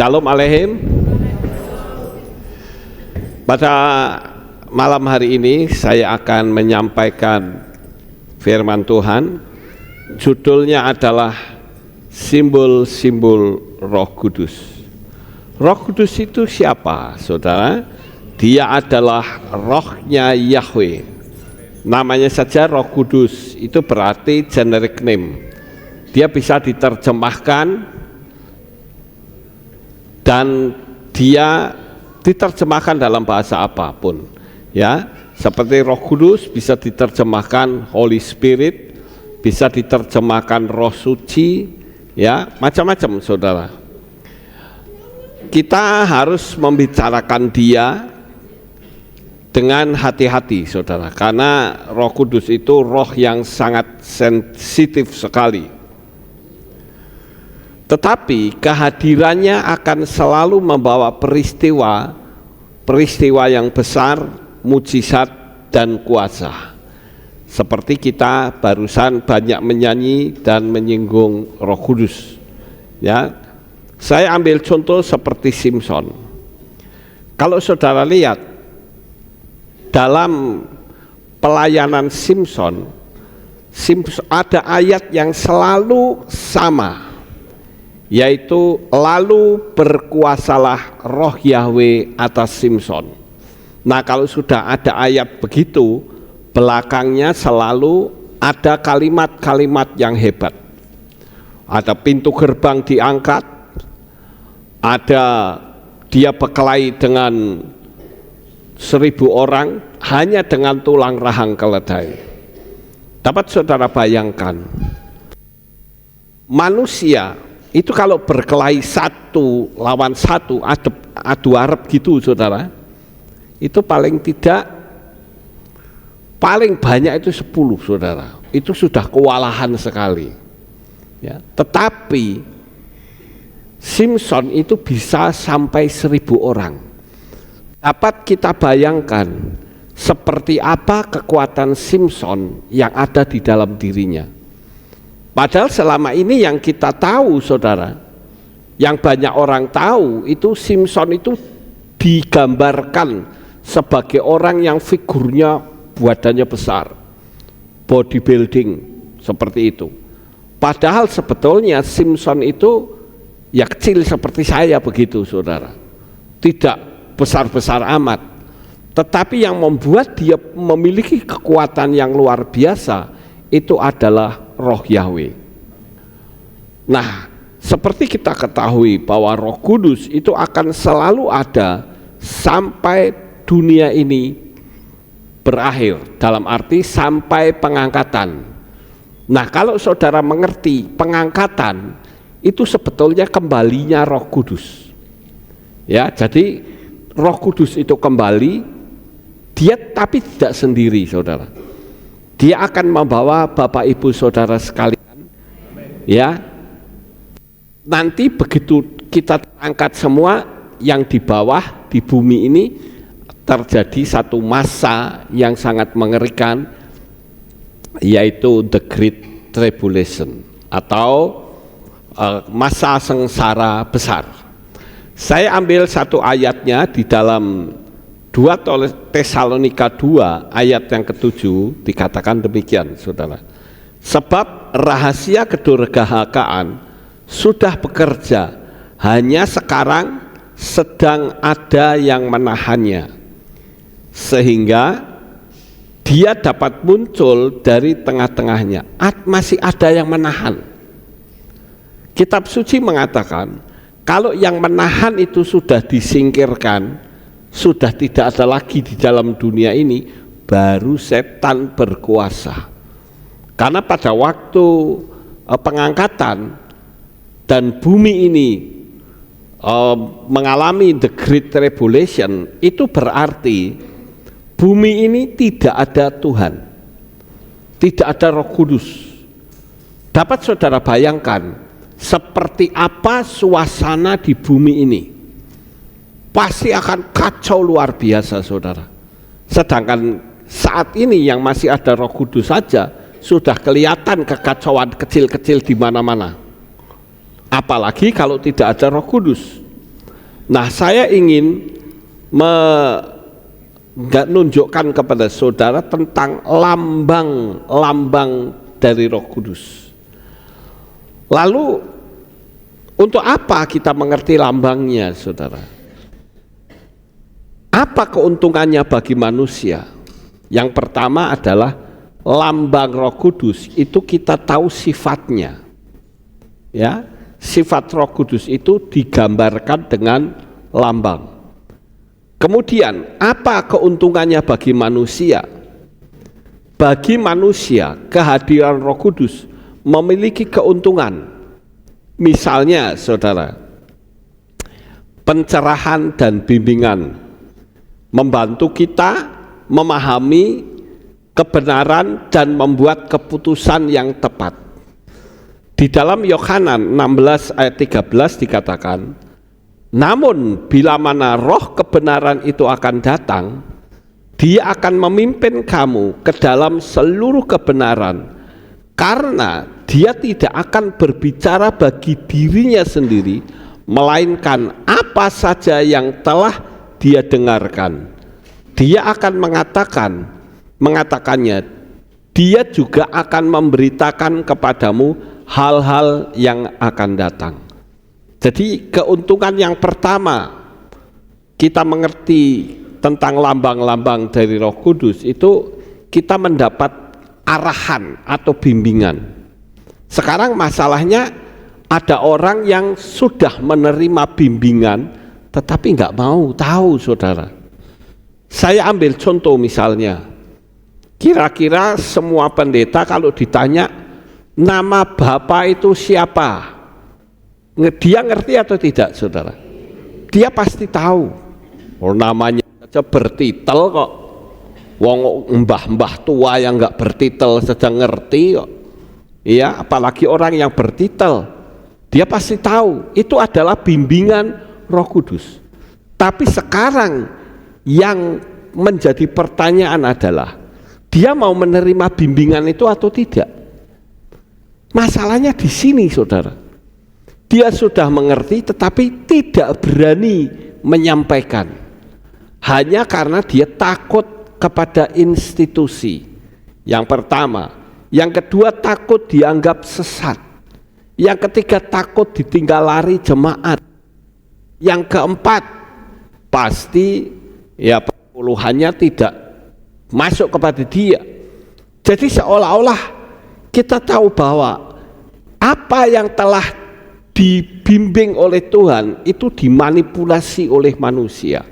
Shalom aleihim. Pada malam hari ini saya akan menyampaikan firman Tuhan. Judulnya adalah simbol-simbol Roh Kudus. Roh Kudus itu siapa, saudara? Dia adalah rohnya Yahweh. Namanya saja Roh Kudus, itu berarti generic name. Dia bisa diterjemahkan dan dia diterjemahkan dalam bahasa apapun, ya. Seperti Roh Kudus bisa diterjemahkan Holy Spirit, bisa diterjemahkan Roh Suci, ya, macam-macam, saudara. Kita harus membicarakan dia dengan hati-hati, saudara, karena Roh Kudus itu roh yang sangat sensitif sekali. Tetapi kehadirannya akan selalu membawa peristiwa yang besar, mujizat dan kuasa. Seperti kita barusan banyak menyanyi dan menyinggung Roh Kudus. Ya, saya ambil contoh seperti Simson. Kalau saudara lihat dalam pelayanan Simson ada ayat yang selalu sama, yaitu lalu berkuasalah roh Yahweh atas Simson. Nah, kalau sudah ada ayat begitu, belakangnya selalu ada kalimat-kalimat yang hebat. Ada pintu gerbang diangkat, ada dia berkelahi dengan 1000 orang hanya dengan tulang rahang keledai. Dapat saudara bayangkan, manusia itu kalau berkelahi 1 lawan 1, adu arep gitu, saudara, itu paling banyak itu 10, saudara. Itu sudah kewalahan sekali, ya. Tetapi Simson itu bisa sampai 1000 orang. Dapat kita bayangkan seperti apa kekuatan Simson yang ada di dalam dirinya. Padahal selama ini yang kita tahu, saudara, yang banyak orang tahu, itu Simson itu digambarkan sebagai orang yang figurnya badannya besar, bodybuilding, seperti itu. Padahal sebetulnya Simson itu ya kecil seperti saya begitu, saudara, tidak besar-besar amat. Tetapi yang membuat dia memiliki kekuatan yang luar biasa itu adalah roh Yahweh. Nah, seperti kita ketahui bahwa Roh Kudus itu akan selalu ada sampai dunia ini berakhir, dalam arti sampai pengangkatan. Nah, kalau saudara mengerti pengangkatan itu sebetulnya kembalinya Roh Kudus, ya. Jadi Roh Kudus itu kembali, dia tapi tidak sendiri, saudara. Dia akan membawa Bapak Ibu Saudara sekalian, ya. Nanti begitu kita angkat semua yang di bawah di bumi ini, terjadi satu masa yang sangat mengerikan, yaitu the Great Tribulation atau masa sengsara besar. Saya ambil satu ayatnya di dalam 2 Tesalonika 2 ayat yang ke-7, dikatakan demikian, saudara. Sebab rahasia kedurhakaan sudah bekerja, hanya sekarang sedang ada yang menahannya, sehingga dia dapat muncul dari tengah-tengahnya. Masih ada yang menahan. Kitab suci mengatakan kalau yang menahan itu sudah disingkirkan, sudah tidak ada lagi di dalam dunia ini, baru setan berkuasa. Karena pada waktu pengangkatan dan bumi ini mengalami the Great Tribulation, itu berarti bumi ini tidak ada Tuhan, tidak ada Roh Kudus. Dapat saudara bayangkan seperti apa suasana di bumi ini? Pasti akan kacau luar biasa, saudara. Sedangkan saat ini yang masih ada Roh Kudus saja sudah kelihatan kekacauan kecil-kecil di mana-mana. Apalagi kalau tidak ada Roh Kudus. Nah, saya ingin menunjukkan kepada saudara tentang lambang-lambang dari Roh Kudus. Lalu untuk apa kita mengerti lambangnya, saudara? Apa keuntungannya bagi manusia? Yang pertama adalah lambang Roh Kudus itu kita tahu sifatnya. Ya, sifat Roh Kudus itu digambarkan dengan lambang. Kemudian, apa keuntungannya bagi manusia? Bagi manusia, kehadiran Roh Kudus memiliki keuntungan. Misalnya, saudara, pencerahan dan bimbingan, membantu kita memahami kebenaran dan membuat keputusan yang tepat. Di dalam Yohanan 16 ayat 13 dikatakan, namun bila mana roh kebenaran itu akan datang, dia akan memimpin kamu ke dalam seluruh kebenaran, karena dia tidak akan berbicara bagi dirinya sendiri, melainkan apa saja yang telah dia dengarkan. Dia akan mengatakannya, dia juga akan memberitakan kepadamu hal-hal yang akan datang. Jadi keuntungan yang pertama kita mengerti tentang lambang-lambang dari Roh Kudus itu kita mendapat arahan atau bimbingan. Sekarang masalahnya ada orang yang sudah menerima bimbingan tetapi nggak mau tahu, saudara. Saya ambil contoh misalnya, kira-kira semua pendeta kalau ditanya nama Bapak itu siapa, dia ngerti atau tidak, saudara? Dia pasti tahu. Oh, namanya saja bertitel kok. Wong mbah-mbah tua yang nggak bertitel sedang ngerti kok. Iya, apalagi orang yang bertitel, dia pasti tahu. Itu adalah bimbingan Roh Kudus. Tapi sekarang yang menjadi pertanyaan adalah, dia mau menerima bimbingan itu atau tidak? Masalahnya di sini, saudara. Dia sudah mengerti tetapi tidak berani menyampaikan. Hanya karena dia takut kepada institusi. Yang pertama. Yang kedua, takut dianggap sesat. Yang ketiga, takut ditinggal lari jemaat. Yang keempat, pasti ya perpuluhannya tidak masuk kepada dia. Jadi seolah-olah kita tahu bahwa apa yang telah dibimbing oleh Tuhan itu dimanipulasi oleh manusia.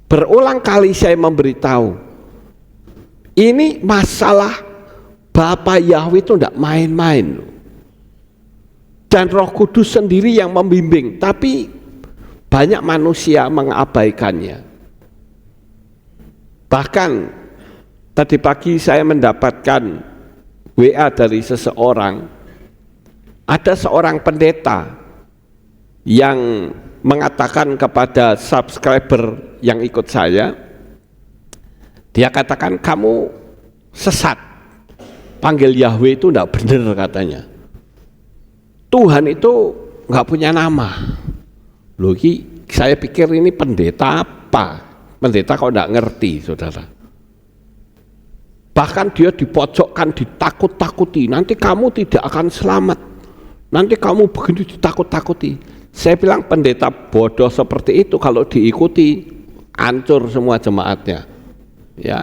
Berulang kali saya memberitahu, ini masalah Bapa Yahweh itu tidak main-main, dan Roh Kudus sendiri yang membimbing, tapi banyak manusia mengabaikannya. Bahkan tadi pagi saya mendapatkan WA dari seseorang. Ada seorang pendeta yang mengatakan kepada subscriber yang ikut saya, dia katakan, kamu sesat, panggil Yahweh itu enggak benar katanya. Tuhan itu enggak punya nama. Loh, saya pikir ini pendeta apa? Pendeta kok enggak ngerti, saudara. Bahkan dia dipojokkan, ditakut-takuti, nanti kamu tidak akan selamat. Nanti kamu begitu ditakut-takuti. Saya bilang pendeta bodoh seperti itu kalau diikuti hancur semua jemaatnya. Ya.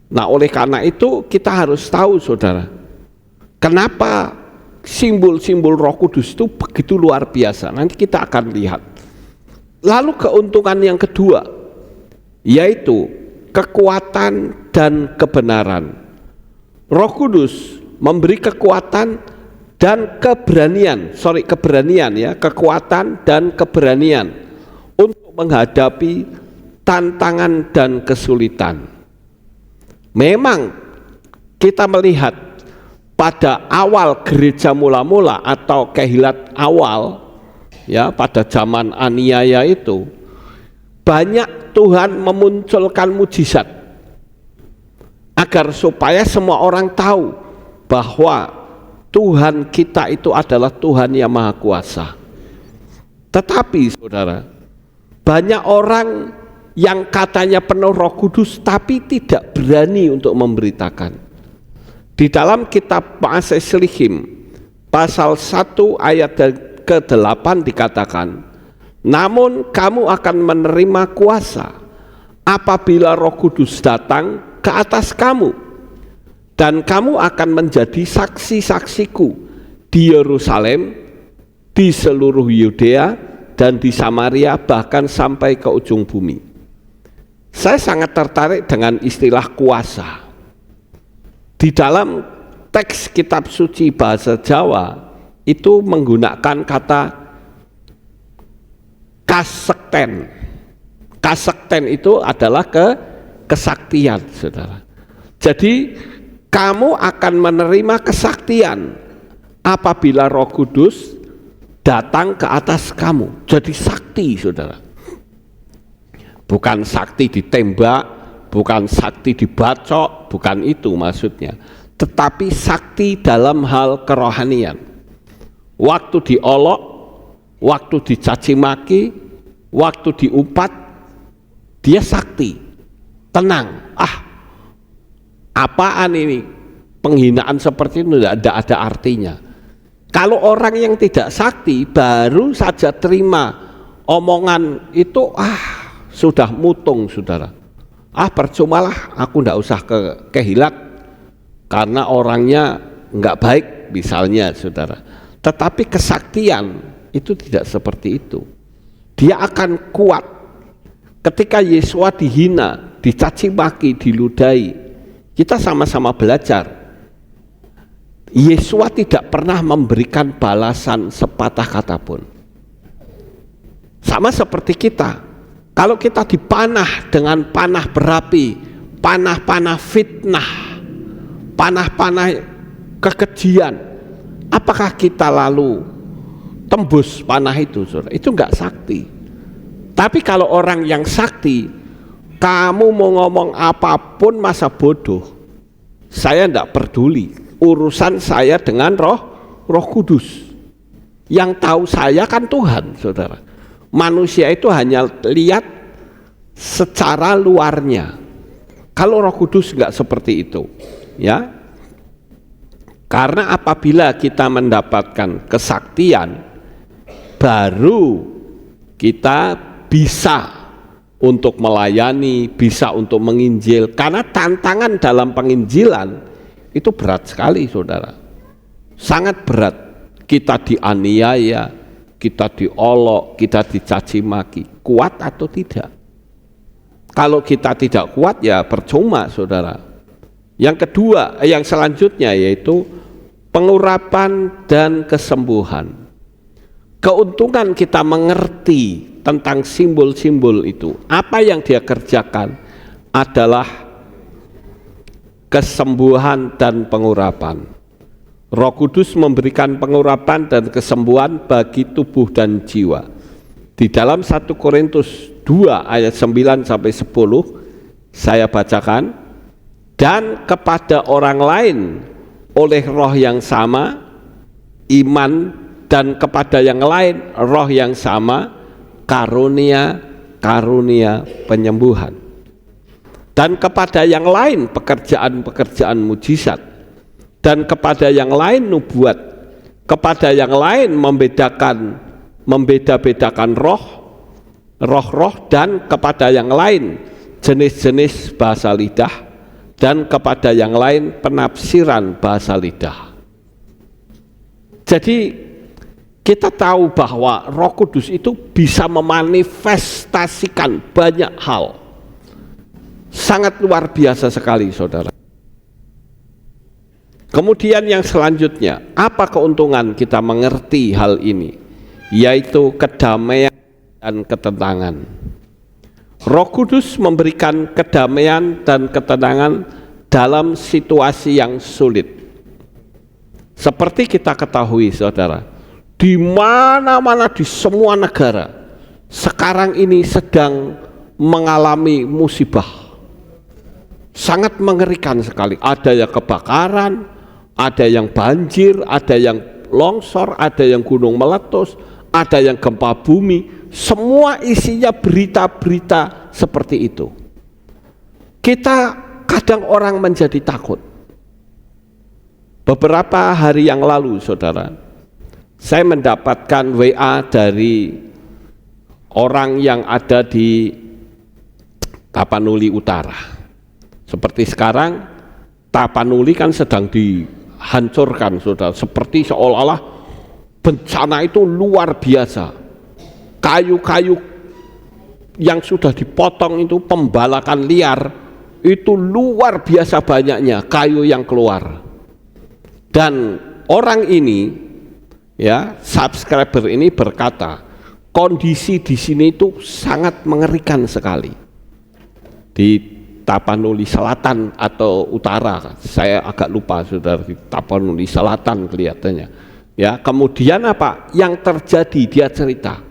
Nah, oleh karena itu kita harus tahu, saudara, kenapa simbol-simbol Roh Kudus itu begitu luar biasa. Nanti kita akan lihat. Lalu keuntungan yang kedua, yaitu kekuatan dan kebenaran. Roh Kudus memberi kekuatan dan keberanian, kekuatan dan keberanian untuk menghadapi tantangan dan kesulitan. Memang kita melihat pada awal gereja mula-mula atau kehilat awal, ya, pada zaman aniaya itu, banyak Tuhan memunculkan mujizat agar supaya semua orang tahu bahwa Tuhan kita itu adalah Tuhan yang Maha Kuasa. Tetapi saudara, banyak orang yang katanya penuh Roh Kudus tapi tidak berani untuk memberitakan. Di dalam kitab Maaseslihim pasal 1 ayat ke-8 dikatakan, namun kamu akan menerima kuasa apabila Roh Kudus datang ke atas kamu, dan kamu akan menjadi saksi-saksiku di Yerusalem, di seluruh Yudea, dan di Samaria, bahkan sampai ke ujung bumi. Saya sangat tertarik dengan istilah kuasa. Di dalam teks kitab suci bahasa Jawa itu menggunakan kata kasekten. Kasekten itu adalah kesaktian, saudara. Jadi kamu akan menerima kesaktian apabila Roh Kudus datang ke atas kamu. Jadi sakti, saudara. Bukan sakti ditembak, bukan sakti dibacok, bukan itu maksudnya. Tetapi sakti dalam hal kerohanian. Waktu diolok, waktu dicaci maki, waktu diumpat, dia sakti, tenang. Apaan ini? Penghinaan seperti itu tidak ada artinya. Kalau orang yang tidak sakti baru saja terima omongan itu, sudah mutung, saudara. Percumalah, aku tidak usah kehilat karena orangnya nggak baik misalnya, saudara. Tetapi kesaktian itu tidak seperti itu. Dia akan kuat. Ketika Yesua dihina, dicaci maki, diludahi, kita sama-sama belajar. Yesua tidak pernah memberikan balasan sepatah kata pun. Sama seperti kita. Kalau kita dipanah dengan panah berapi, panah-panah fitnah, panah-panah kekejian, apakah kita lalu tembus panah itu, saudara? Itu enggak sakti. Tapi kalau orang yang sakti, kamu mau ngomong apapun masa bodoh, saya enggak peduli. Urusan saya dengan Roh Kudus. Yang tahu saya kan Tuhan, saudara. Manusia itu hanya lihat secara luarnya. Kalau Roh Kudus enggak seperti itu, ya. Karena apabila kita mendapatkan kesaktian, baru kita bisa untuk melayani, bisa untuk menginjil. Karena tantangan dalam penginjilan itu berat sekali, saudara. Sangat berat. Kita dianiaya, kita diolok, kita dicaci maki. Kuat atau tidak? Kalau kita tidak kuat ya percuma, saudara. Yang kedua, yang selanjutnya yaitu pengurapan dan kesembuhan. Keuntungan kita mengerti tentang simbol-simbol itu. Apa yang dia kerjakan adalah kesembuhan dan pengurapan. Roh Kudus memberikan pengurapan dan kesembuhan bagi tubuh dan jiwa. Di dalam 1 Korintus 2 ayat 9 sampai 10 saya bacakan, dan kepada orang lain oleh roh yang sama iman, dan kepada yang lain roh yang sama karunia penyembuhan, dan kepada yang lain pekerjaan mujizat, dan kepada yang lain nubuat, kepada yang lain membeda-bedakan roh, dan kepada yang lain jenis-jenis bahasa lidah, dan kepada yang lain penafsiran bahasa lidah. Jadi kita tahu bahwa Roh Kudus itu bisa memanifestasikan banyak hal. Sangat luar biasa sekali, saudara. Kemudian yang selanjutnya, apa keuntungan kita mengerti hal ini? Yaitu kedamaian dan ketenangan. Roh Kudus memberikan kedamaian dan ketenangan dalam situasi yang sulit. Seperti kita ketahui, saudara, di mana-mana di semua negara sekarang ini sedang mengalami musibah. Sangat mengerikan sekali. Ada yang kebakaran, ada yang banjir, ada yang longsor, ada yang gunung meletus, ada yang gempa bumi, semua isinya berita-berita seperti itu. Kita kadang orang menjadi takut. Beberapa hari yang lalu, saudara, saya mendapatkan WA dari orang yang ada di Tapanuli Utara. Seperti sekarang, Tapanuli kan sedang dihancurkan, saudara. Seperti seolah-olah bencana itu luar biasa. Kayu-kayu yang sudah dipotong itu, pembalakan liar, itu luar biasa banyaknya kayu yang keluar. Dan orang ini, ya, subscriber ini berkata, kondisi di sini itu sangat mengerikan sekali. Di Tapanuli Selatan atau Utara, saya agak lupa, saudara, di Tapanuli Selatan kelihatannya. Ya, kemudian apa yang terjadi? Dia cerita,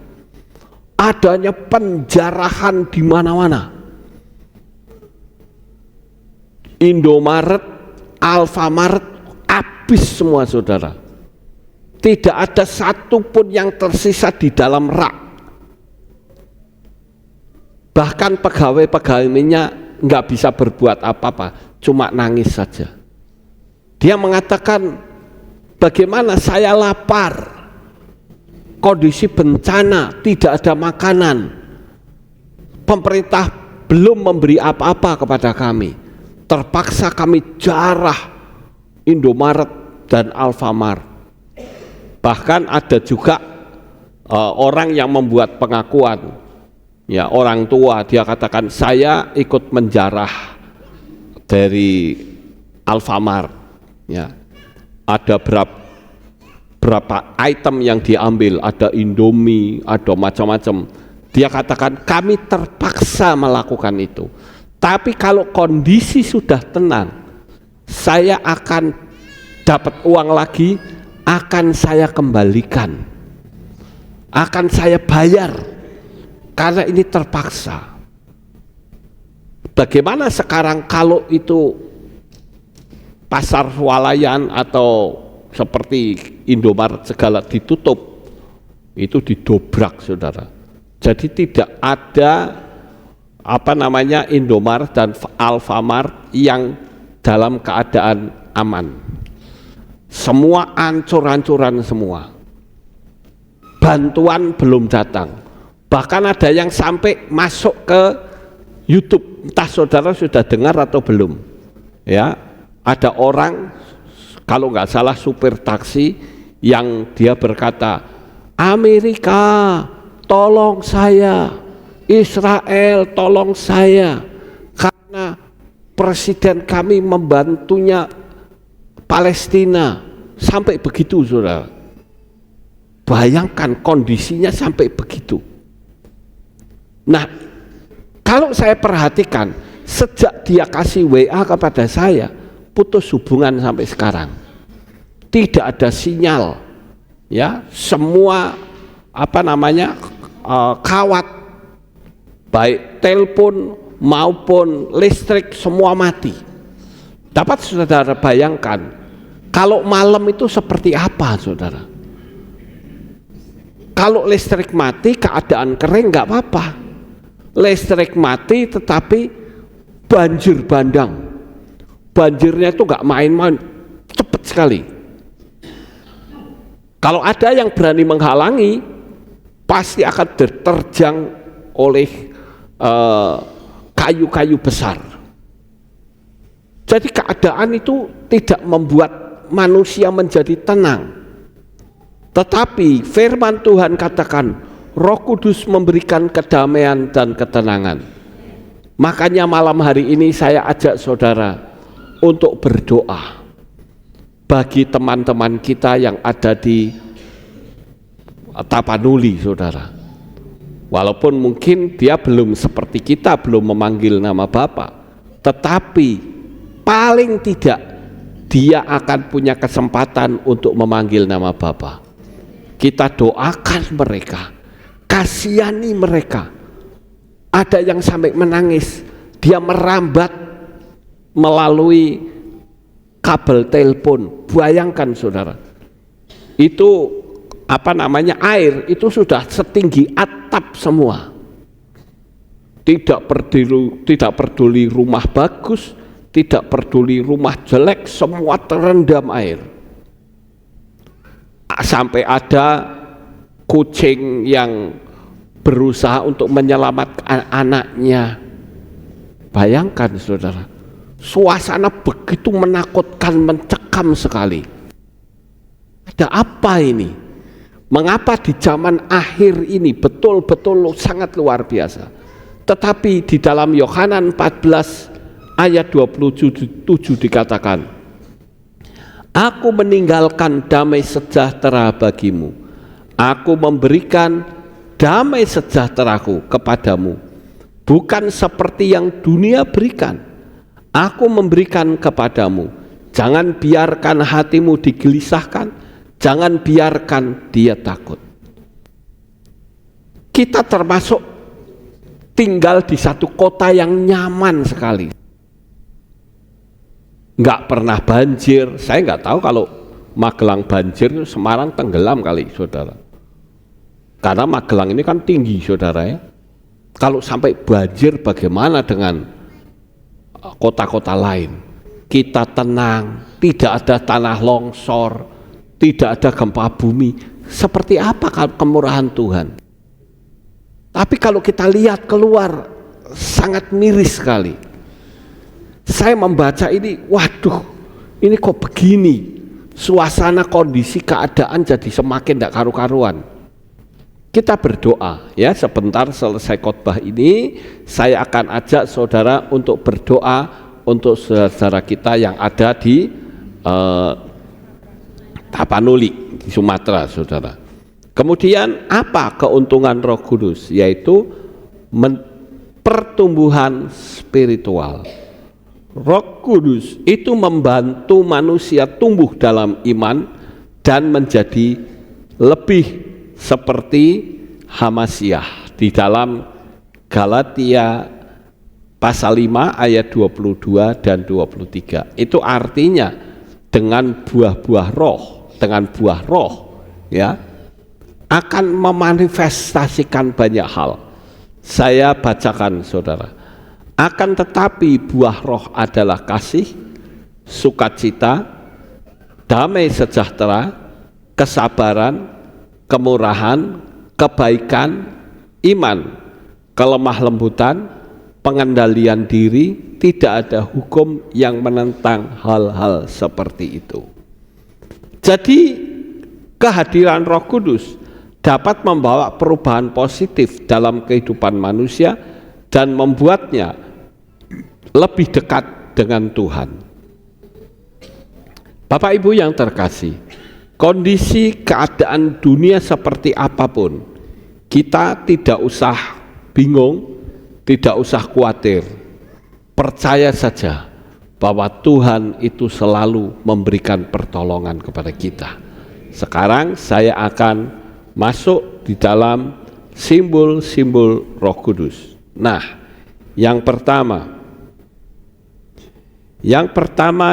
adanya penjarahan di mana-mana. Indomaret, Alfamart, habis semua, saudara. Tidak ada satupun yang tersisa di dalam rak. Bahkan pegawai-pegawainya nggak bisa berbuat apa-apa, cuma nangis saja. Dia mengatakan, bagaimana saya lapar, kondisi bencana, tidak ada makanan, pemerintah belum memberi apa-apa kepada kami, terpaksa kami jarah Indomaret dan Alfamart. Bahkan ada juga orang yang membuat pengakuan, ya, orang tua, dia katakan, saya ikut menjarah dari Alfamart, ya. Ada berapa item yang diambil, ada Indomie, ada macam-macam. Dia katakan, kami terpaksa melakukan itu. Tapi kalau kondisi sudah tenang, saya akan dapat uang lagi, akan saya kembalikan, akan saya bayar, karena ini terpaksa. Bagaimana sekarang kalau itu pasar swalayan atau seperti Indomaret segala ditutup, itu didobrak, saudara. Jadi tidak ada Indomaret dan Alfamart yang dalam keadaan aman. Semua ancur-ancuran semua. Bantuan belum datang. Bahkan ada yang sampai masuk ke YouTube. Entah saudara sudah dengar atau belum. Ya, ada orang, kalau nggak salah supir taksi, yang dia berkata, Amerika tolong saya, Israel tolong saya, karena presiden kami membantunya Palestina. Sampai begitu, saudara. Bayangkan kondisinya sampai begitu. Nah, kalau saya perhatikan, sejak dia kasih WA kepada saya, putus hubungan sampai sekarang. Tidak ada sinyal, ya. Semua kawat, baik telepon maupun listrik semua mati. Dapat saudara bayangkan, kalau malam itu seperti apa, saudara? Kalau listrik mati, keadaan kering nggak apa-apa. Listrik mati tetapi banjir bandang. Banjirnya itu nggak main-main, cepat sekali. Kalau ada yang berani menghalangi, pasti akan diterjang oleh kayu-kayu besar. Jadi keadaan itu tidak membuat manusia menjadi tenang. Tetapi firman Tuhan katakan, Roh Kudus memberikan kedamaian dan ketenangan. Makanya malam hari ini saya ajak saudara untuk berdoa bagi teman-teman kita yang ada di Tapanuli, saudara. Walaupun mungkin dia belum seperti kita, belum memanggil nama Bapa, tetapi paling tidak dia akan punya kesempatan untuk memanggil nama Bapa. Kita doakan mereka, kasihani mereka. Ada yang sampai menangis, dia merambat melalui kabel telepon. Bayangkan, saudara, itu air itu sudah setinggi atap semua. Tidak peduli rumah bagus, tidak peduli rumah jelek, semua terendam air. Sampai ada kucing yang berusaha untuk menyelamatkan anaknya. Bayangkan saudara, suasana begitu menakutkan, mencekam sekali. Ada apa ini? Mengapa di zaman akhir ini betul-betul sangat luar biasa? Tetapi di dalam Yohanan 14 ayat 27 dikatakan, Aku meninggalkan damai sejahtera bagimu. Aku memberikan damai sejahteraku kepadamu. Bukan seperti yang dunia berikan. Aku memberikan kepadamu. Jangan biarkan hatimu digelisahkan. Jangan biarkan dia takut. Kita termasuk tinggal di satu kota yang nyaman sekali. Nggak pernah banjir. Saya nggak tahu kalau Magelang banjir, Semarang tenggelam kali saudara. Karena Magelang ini kan tinggi saudara ya. Kalau sampai banjir bagaimana dengan kota-kota lain? Kita tenang, tidak ada tanah longsor, tidak ada gempa bumi. Seperti apa kemurahan Tuhan? Tapi kalau kita lihat keluar, sangat miris sekali. Saya membaca ini, waduh, ini kok begini? Suasana, kondisi, keadaan jadi semakin tidak karu-karuan. Kita berdoa ya, sebentar selesai khotbah ini, saya akan ajak saudara untuk berdoa untuk saudara kita yang ada di Tapanuli, di Sumatera saudara. Kemudian apa keuntungan Roh Kudus? Yaitu pertumbuhan spiritual. Roh Kudus itu membantu manusia tumbuh dalam iman dan menjadi lebih seperti Hamasyah. Di dalam Galatia pasal 5 ayat 22 dan 23. Itu artinya dengan buah-buah roh, ya, akan memanifestasikan banyak hal. Saya bacakan saudara. Akan tetapi buah roh adalah kasih, sukacita, damai sejahtera, kesabaran, kemurahan, kebaikan, iman, kelemah lembutan, pengendalian diri. Tidak ada hukum yang menentang hal-hal seperti itu. Jadi kehadiran Roh Kudus dapat membawa perubahan positif dalam kehidupan manusia dan membuatnya lebih dekat dengan Tuhan. Bapak Ibu yang terkasih, kondisi keadaan dunia seperti apapun, kita tidak usah bingung, tidak usah khawatir. Percaya saja bahwa Tuhan itu selalu memberikan pertolongan kepada kita. Sekarang saya akan masuk di dalam simbol-simbol Roh Kudus. Nah, yang pertama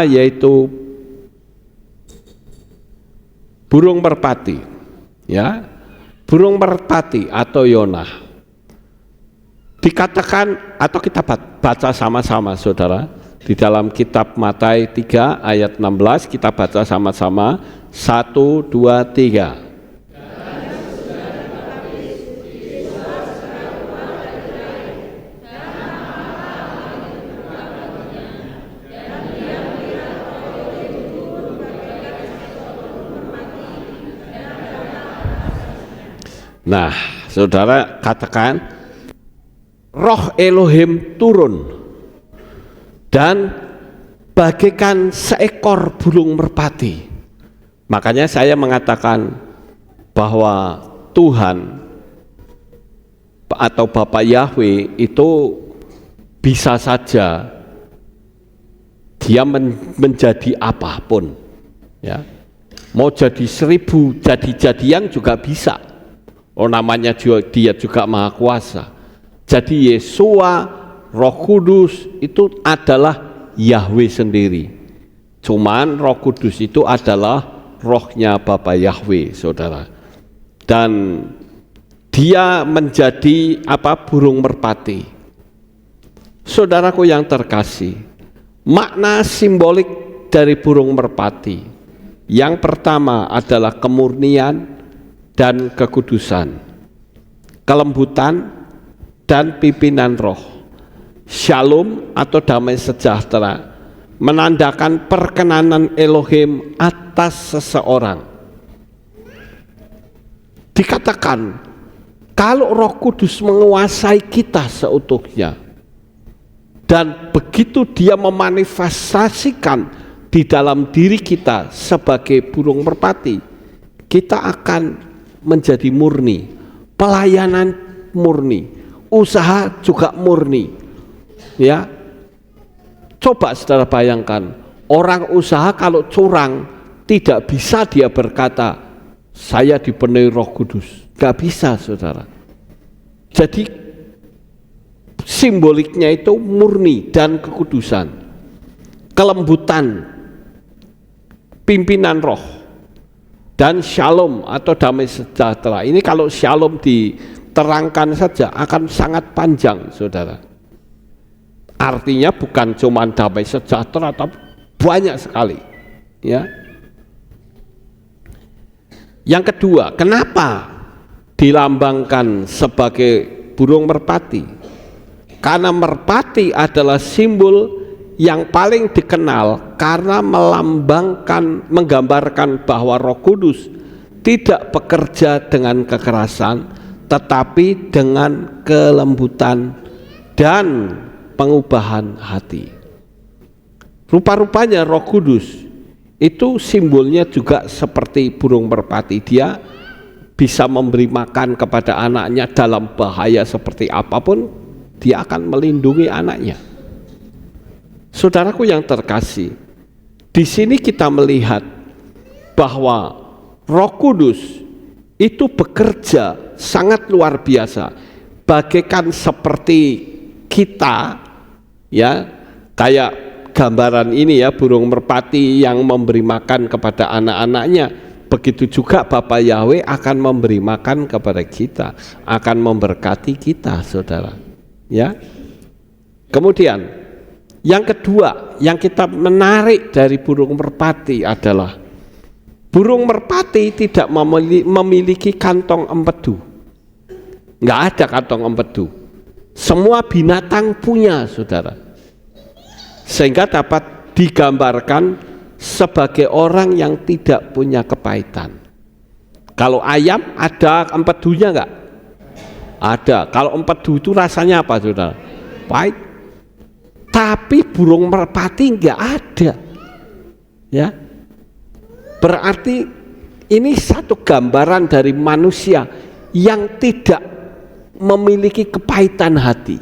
yaitu burung merpati, ya, burung merpati atau Yonah. Dikatakan atau kita baca sama-sama saudara di dalam kitab Matius 3 ayat 16, kita baca sama-sama 1, 2, 3. Nah, saudara katakan Roh Elohim turun dan bagaikan seekor burung merpati. Makanya saya mengatakan bahwa Tuhan atau Bapa Yahweh itu bisa saja dia menjadi apapun, ya. Mau jadi 1000 jadi-jadian juga bisa. Oh, namanya dia juga Maha Kuasa. Jadi Yesua, Roh Kudus itu adalah Yahweh sendiri. Cuman Roh Kudus itu adalah rohnya Bapa Yahweh, saudara. dan dia menjadi burung merpati. Saudaraku yang terkasih, makna simbolik dari burung merpati yang pertama adalah kemurnian dan kekudusan, kelembutan dan pimpinan roh. Shalom atau damai sejahtera menandakan perkenanan Elohim atas seseorang. Dikatakan kalau Roh Kudus menguasai kita seutuhnya, dan begitu dia memanifestasikan di dalam diri kita sebagai burung merpati, kita akan menjadi murni, pelayanan murni, usaha juga murni. Ya, coba saudara bayangkan, orang usaha kalau curang tidak bisa dia berkata saya dipenuhi Roh Kudus, gak bisa saudara. Jadi simboliknya itu murni dan kekudusan, kelembutan, pimpinan roh, dan shalom atau damai sejahtera. Ini kalau shalom diterangkan saja akan sangat panjang saudara. Artinya bukan cuma damai sejahtera, tapi banyak sekali. Ya. Yang kedua, kenapa dilambangkan sebagai burung merpati? Karena merpati adalah simbol yang paling dikenal karena menggambarkan bahwa Roh Kudus tidak bekerja dengan kekerasan, tetapi dengan kelembutan dan pengubahan hati. Rupa-rupanya Roh Kudus itu simbolnya juga seperti burung merpati. Dia bisa memberi makan kepada anaknya dalam bahaya seperti apapun, dia akan melindungi anaknya. Saudaraku yang terkasih, di sini kita melihat bahwa Roh Kudus itu bekerja sangat luar biasa, bagaikan seperti kita, ya, kayak gambaran ini ya, burung merpati yang memberi makan kepada anak-anaknya. Begitu juga Bapa Yahweh akan memberi makan kepada kita, akan memberkati kita, saudara. Ya. Kemudian yang kedua yang kita menarik dari burung merpati adalah burung merpati tidak memiliki kantong empedu. Nggak ada kantong empedu. Semua binatang punya, saudara. Sehingga dapat digambarkan sebagai orang yang tidak punya kepahitan. Kalau ayam ada empedunya nggak? Ada. Kalau empedu itu rasanya apa, saudara? Pahit. Tapi burung merpati nggak ada. Ya. Berarti ini satu gambaran dari manusia yang tidak memiliki kepahitan hati.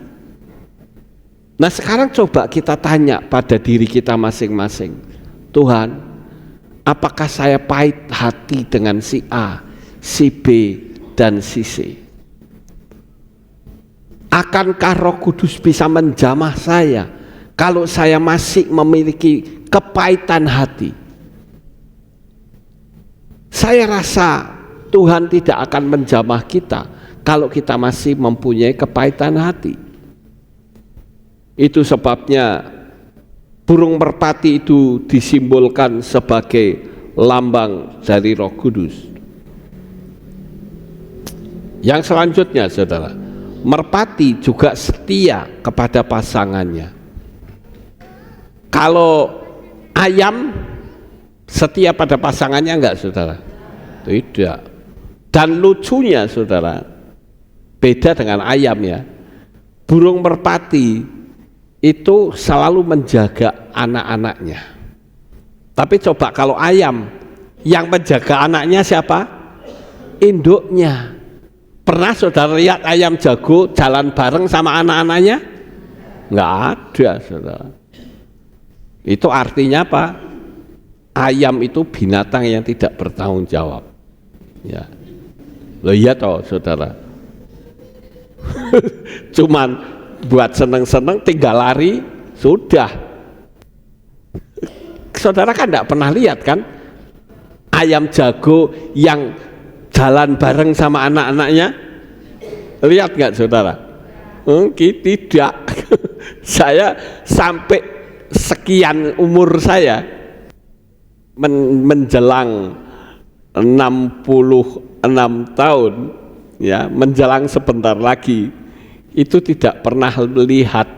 Nah, sekarang coba kita tanya pada diri kita masing-masing. Tuhan, apakah saya pahit hati dengan si A, si B, dan si C? Akankah Roh Kudus bisa menjamah saya kalau saya masih memiliki kepahitan hati? Saya rasa Tuhan tidak akan menjamah kita kalau kita masih mempunyai kepahitan hati. Itu sebabnya burung merpati itu disimbolkan sebagai lambang dari Roh Kudus. Yang selanjutnya, saudara, merpati juga setia kepada pasangannya. Kalau ayam setia pada pasangannya enggak, saudara? Tidak. Dan lucunya, saudara, beda dengan ayam ya. Burung merpati itu selalu menjaga anak-anaknya. Tapi coba kalau ayam, yang menjaga anaknya siapa? Induknya. Pernah saudara lihat ayam jago jalan bareng sama anak-anaknya? Nggak ada, saudara. Itu artinya apa? Ayam itu binatang yang tidak bertanggung jawab. Ya. Loh iya toh, saudara. Cuman buat seneng-seneng tinggal lari sudah. Saudara kan tidak pernah lihat kan ayam jago yang jalan bareng sama anak-anaknya? Lihat nggak saudara? Tidak. Saya sampai sekian umur saya menjelang 66 tahun ya, menjelang sebentar lagi itu tidak pernah melihat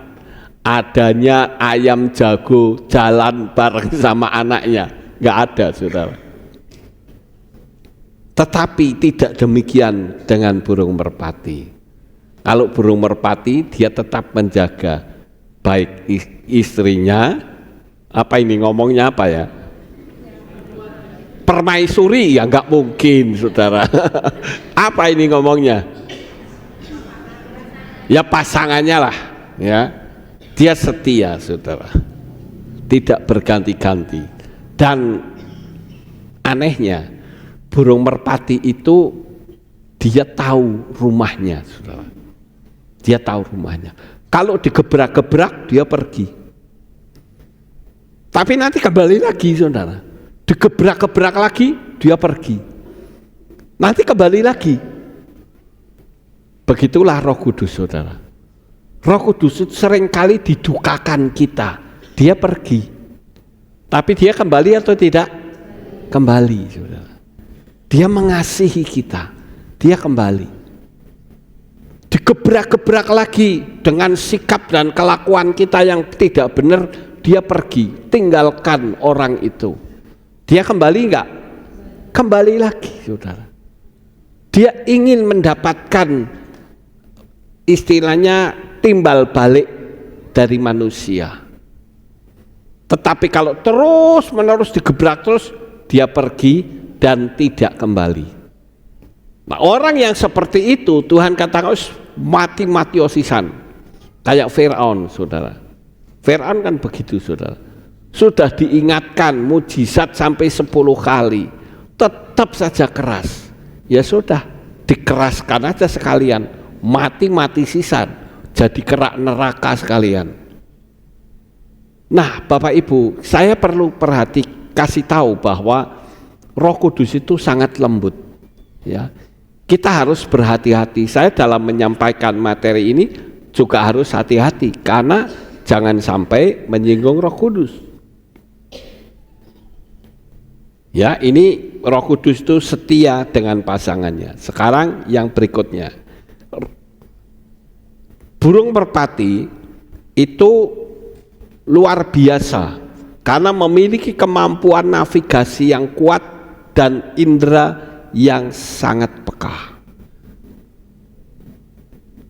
adanya ayam jago jalan bareng sama anaknya, nggak ada saudara. Tetapi tidak demikian dengan burung merpati. Kalau burung merpati dia tetap menjaga baik istrinya, apa ini ngomongnya apa ya? Permaisuri ya nggak mungkin saudara. Apa ini ngomongnya? Ya pasangannya lah ya. Dia setia saudara, tidak berganti-ganti. Dan anehnya burung merpati itu dia tahu rumahnya saudara. Dia tahu rumahnya. Kalau digebrak-gebrak dia pergi. Tapi nanti kembali lagi saudara. Digebrak-gebrak lagi dia pergi. Nanti kembali lagi. Begitulah Roh Kudus saudara. Roh Kudus itu seringkali didukakan kita, dia pergi. Tapi dia kembali atau tidak? Kembali saudara. Dia mengasihi kita, dia kembali. Digebrak-gebrak lagi dengan sikap dan kelakuan kita yang tidak benar, dia pergi, tinggalkan orang itu. Dia kembali enggak? Kembali lagi saudara. Dia ingin mendapatkan istilahnya timbal balik dari manusia. Tetapi kalau terus menerus digebrak terus, dia pergi dan tidak kembali. Nah, orang yang seperti itu Tuhan katakan mati-mati osisan, kayak Firaun saudara. Firaun kan begitu saudara. Sudah diingatkan mujizat sampai 10 kali, tetap saja keras. Ya sudah, dikeraskan aja sekalian, mati-mati sisan, jadi kerak neraka sekalian. Nah Bapak Ibu, saya perlu kasih tahu bahwa Roh Kudus itu sangat lembut ya. Kita harus berhati-hati. Saya dalam menyampaikan materi ini juga harus hati-hati, karena jangan sampai menyinggung Roh Kudus. Ya, ini Roh Kudus itu setia dengan pasangannya. Sekarang yang berikutnya, burung merpati itu luar biasa karena memiliki kemampuan navigasi yang kuat dan indera yang sangat peka.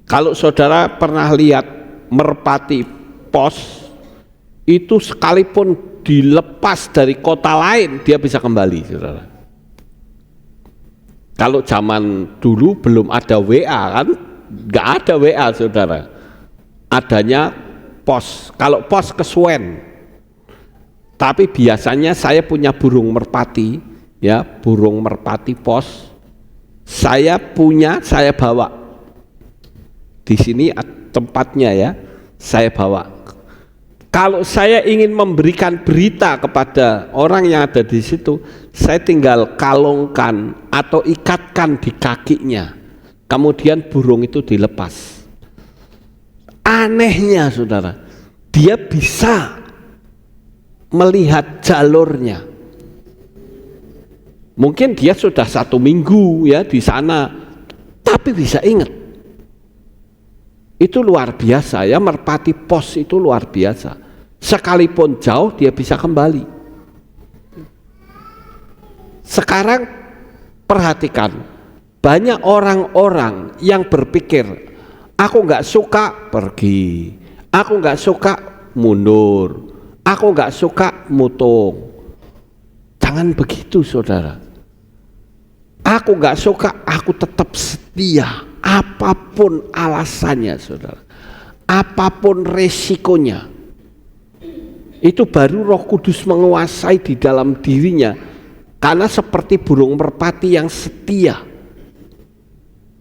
Kalau saudara pernah lihat merpati pos, itu sekalipun dilepas dari kota lain dia bisa kembali saudara. Kalau zaman dulu belum ada WA kan, nggak ada WA saudara, adanya pos. Kalau pos kesuwen. Tapi biasanya saya punya burung merpati ya, burung merpati pos saya punya, saya bawa di sini tempatnya ya, saya bawa. Kalau saya ingin memberikan berita kepada orang yang ada di situ, saya tinggal kalungkan atau ikatkan di kakinya, kemudian burung itu dilepas. Anehnya saudara, dia bisa melihat jalurnya. Mungkin dia sudah 1 minggu ya di sana, tapi bisa ingat. Itu luar biasa ya, merpati pos itu luar biasa. Sekalipun jauh dia bisa kembali. Sekarang perhatikan, banyak orang-orang yang berpikir, aku nggak suka pergi, aku nggak suka mundur, aku nggak suka mutung. Jangan begitu saudara. Aku nggak suka, aku tetap setia, apapun alasannya saudara, apapun resikonya. Itu baru Roh Kudus menguasai di dalam dirinya, karena seperti burung merpati yang setia.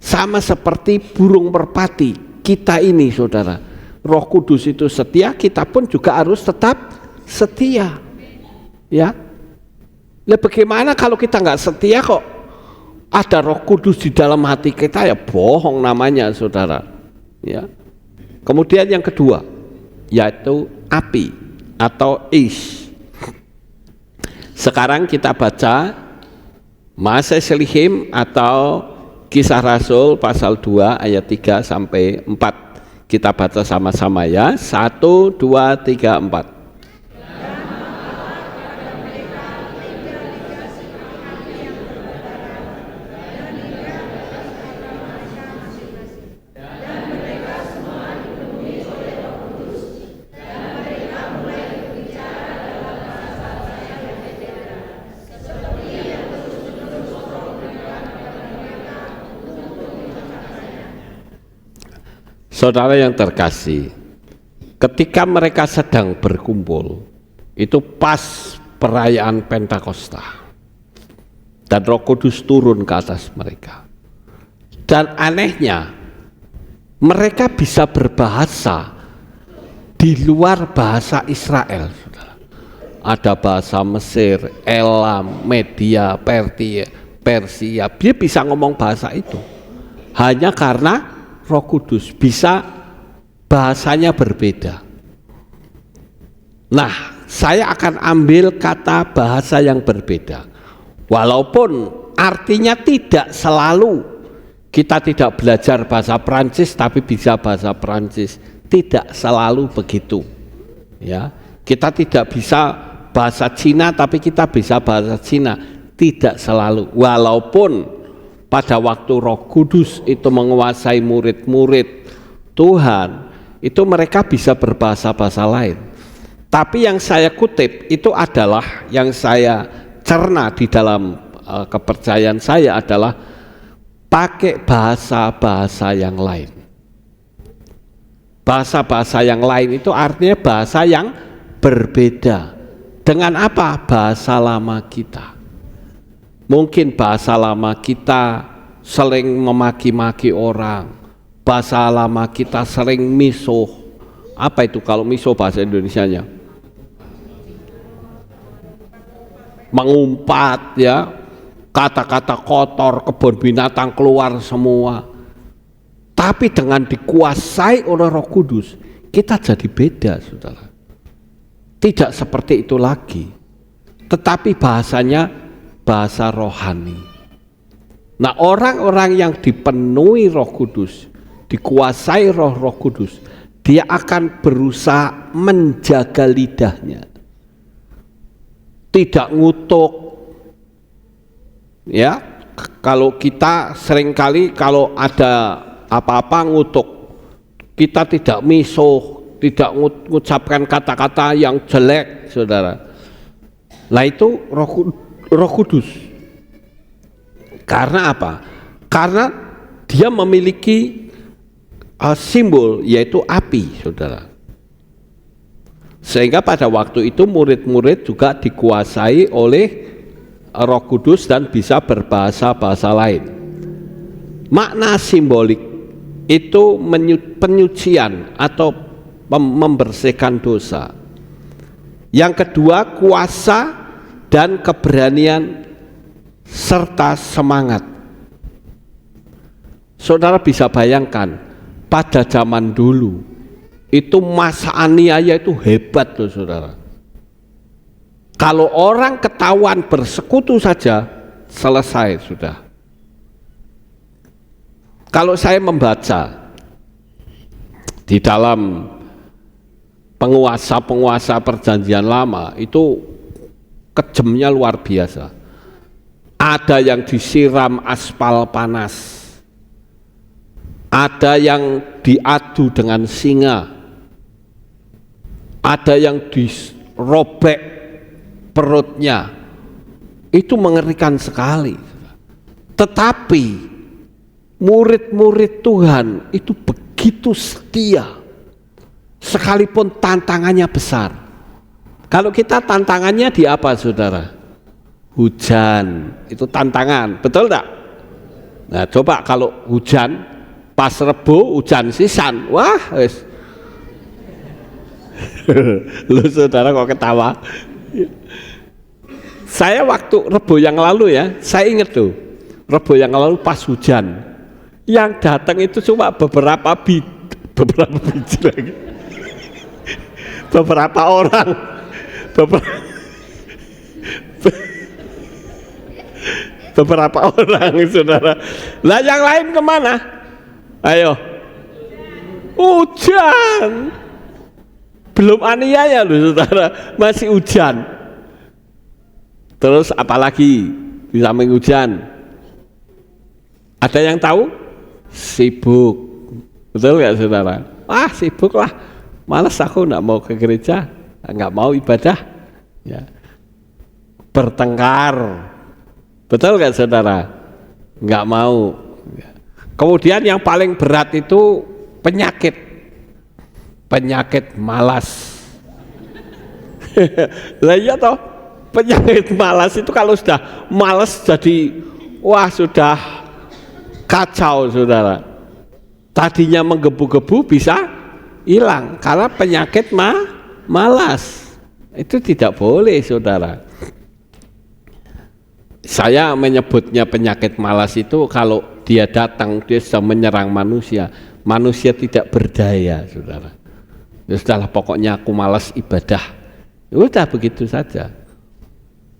Sama seperti burung merpati kita ini saudara, Roh Kudus itu setia, kita pun juga harus tetap setia ya. Nah, bagaimana kalau kita nggak setia kok ada Roh Kudus di dalam hati kita, ya bohong namanya, saudara. Ya. Kemudian yang kedua, yaitu api atau is. Sekarang kita baca Maaseh Shelihim atau Kisah Rasul pasal 2 ayat 3 sampai 4. Kita baca sama-sama ya. 1, 2, 3, 4. Saudara yang terkasih, ketika mereka sedang berkumpul, itu pas perayaan Pentakosta, dan Roh Kudus turun ke atas mereka. Dan anehnya, mereka bisa berbahasa di luar bahasa Israel. Saudara. Ada bahasa Mesir, Elam, Media, Persia, dia bisa ngomong bahasa itu. Hanya karena Roh Kudus, bisa bahasanya berbeda. Nah, saya akan ambil kata bahasa yang berbeda. Walaupun artinya tidak selalu kita tidak belajar bahasa Prancis tapi bisa bahasa Prancis, tidak selalu begitu. Ya, kita tidak bisa bahasa Cina tapi kita bisa bahasa Cina, tidak selalu. Walaupun pada waktu Roh Kudus itu menguasai murid-murid Tuhan, itu mereka bisa berbahasa-bahasa lain. Tapi yang saya kutip itu adalah, yang saya cerna di dalam kepercayaan saya adalah pakai bahasa-bahasa yang lain. Bahasa-bahasa yang lain itu artinya bahasa yang berbeda. Dengan apa? Bahasa lama kita. Mungkin bahasa lama kita sering memaki-maki orang, bahasa lama kita sering misuh. Apa itu kalau misuh bahasa Indonesianya? Mengumpat, ya, kata-kata kotor, kebun binatang keluar semua. Tapi dengan dikuasai oleh Roh Kudus, kita jadi beda, saudara. Tidak seperti itu lagi, tetapi bahasanya bahasa rohani. Nah, orang-orang yang dipenuhi Roh Kudus, dikuasai Roh Kudus, dia akan berusaha menjaga lidahnya, tidak ngutuk. Ya, kalau kita seringkali kalau ada apa-apa ngutuk, kita tidak misuh, tidak mengucapkan kata-kata yang jelek, saudara. Nah, itu Roh Kudus. Karena apa? Karena dia memiliki simbol, yaitu api, saudara. Sehingga pada waktu itu murid-murid juga dikuasai oleh Roh Kudus dan bisa berbahasa-bahasa lain. Makna simbolik itu penyucian atau membersihkan dosa. Yang kedua, kuasa dan keberanian serta semangat. Saudara bisa bayangkan pada zaman dulu itu masa aniaya itu hebat loh, saudara. Kalau orang ketahuan bersekutu saja selesai sudah. Kalau saya membaca di dalam penguasa-penguasa perjanjian lama itu kejamnya luar biasa. Ada yang disiram aspal panas, ada yang diadu dengan singa, ada yang dirobek perutnya. Itu mengerikan sekali. Tetapi murid-murid Tuhan itu begitu setia, sekalipun tantangannya besar. Kalau kita tantangannya di apa, saudara? Hujan, itu tantangan, betul enggak? Nah, coba kalau hujan, pas Rebo hujan sisan, wah, wes. Lu saudara kok ketawa? Saya waktu Rebo yang lalu ya, saya ingat tuh, Rebo yang lalu pas hujan. Yang datang itu cuma beberapa biji lagi. Beberapa orang. Beberapa orang, saudara. Lah yang lain kemana? Ayo. Hujan. Belum aniaya loh, saudara. Masih hujan. Terus apalagi di samping hujan? Ada yang tahu? Sibuk. Betul nggak, saudara? Sibuk lah. Malas aku nggak mau ke gereja, nggak mau ibadah. Ya. Bertengkar. Betul nggak, saudara? Nggak mau. Kemudian yang paling berat itu penyakit malas. Lah iya toh, penyakit malas itu kalau sudah malas jadi sudah kacau, saudara. Tadinya menggebu-gebu bisa hilang karena penyakit malas. Itu tidak boleh, saudara. Saya menyebutnya penyakit malas itu kalau dia datang, dia sudah menyerang manusia tidak berdaya, saudara. Ya sudahlah, pokoknya aku malas ibadah. Ya udah begitu saja.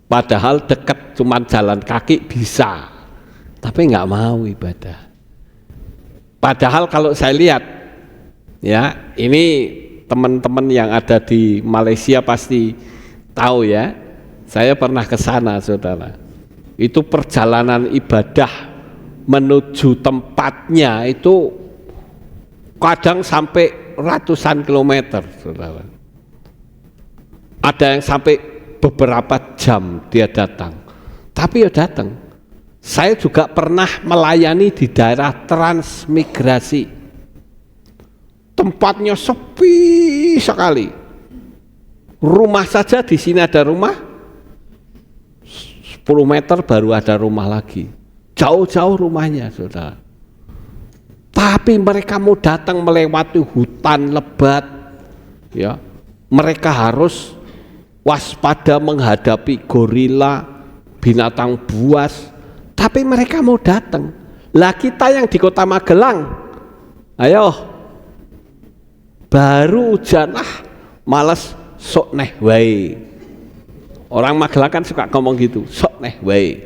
Padahal dekat, cuma jalan kaki bisa, tapi nggak mau ibadah. Padahal kalau saya lihat, ya ini teman-teman yang ada di Malaysia pasti tahu ya. Saya pernah ke sana, saudara. Itu perjalanan ibadah menuju tempatnya itu kadang sampai ratusan kilometer, saudara. Ada yang sampai beberapa jam dia datang, tapi ya datang. Saya juga pernah melayani di daerah transmigrasi. Tempatnya sepi sekali. Rumah saja di sini ada rumah, 10 meter baru ada rumah lagi. Jauh-jauh rumahnya, saudara. Tapi mereka mau datang melewati hutan lebat, ya. Mereka harus waspada menghadapi gorila, binatang buas. Tapi mereka mau datang. Lah kita yang di Kota Magelang, ayo, baru hujan, malas sok neh wae. Orang Magelang kan suka ngomong gitu, sok neh wae.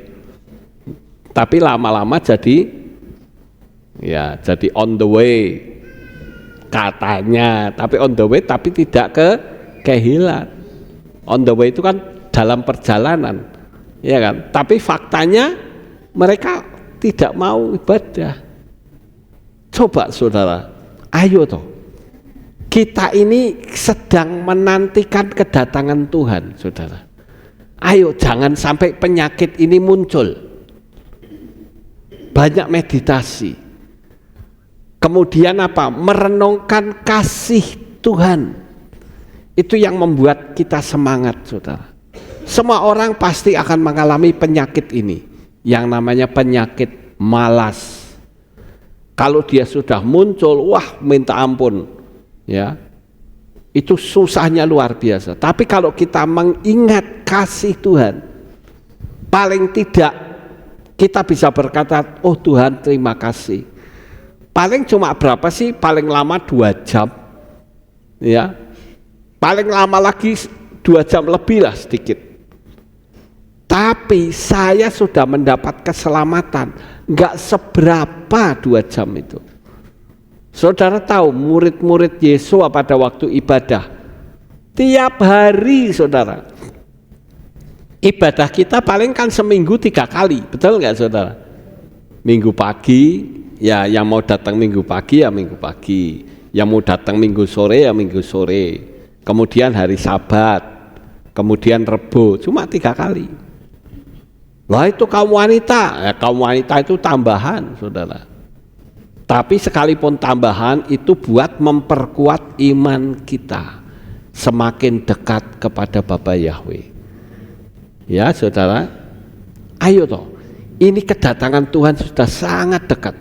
Tapi lama-lama jadi on the way katanya, tapi on the way tapi tidak kehilangan. On the way itu kan dalam perjalanan, ya kan? Tapi faktanya mereka tidak mau ibadah. Coba, saudara, ayo toh. Kita ini sedang menantikan kedatangan Tuhan, saudara. Ayo, jangan sampai penyakit ini muncul. Banyak meditasi. Kemudian apa? Merenungkan kasih Tuhan. Itu yang membuat kita semangat, saudara. Semua orang pasti akan mengalami penyakit ini, yang namanya penyakit malas. Kalau dia sudah muncul, minta ampun, ya. Itu susahnya luar biasa. Tapi kalau kita mengingat kasih Tuhan, paling tidak kita bisa berkata, oh Tuhan terima kasih. Paling cuma berapa sih? Paling lama 2 jam, ya. Paling lama lagi 2 jam lebih lah sedikit. Tapi saya sudah mendapat keselamatan, nggak seberapa 2 jam itu. Saudara tahu murid-murid Yesus pada waktu ibadah, tiap hari, saudara, ibadah kita paling kan seminggu 3 kali, betul nggak, saudara? Minggu pagi, ya yang mau datang minggu pagi ya minggu pagi, yang mau datang minggu sore ya minggu sore, kemudian hari Sabat, kemudian Rebo, cuma 3 kali. Lah itu kaum wanita, kaum wanita itu tambahan, saudara. Tapi sekalipun tambahan itu buat memperkuat iman kita semakin dekat kepada Bapa Yahweh. Ya, saudara, ayo toh. Ini kedatangan Tuhan sudah sangat dekat.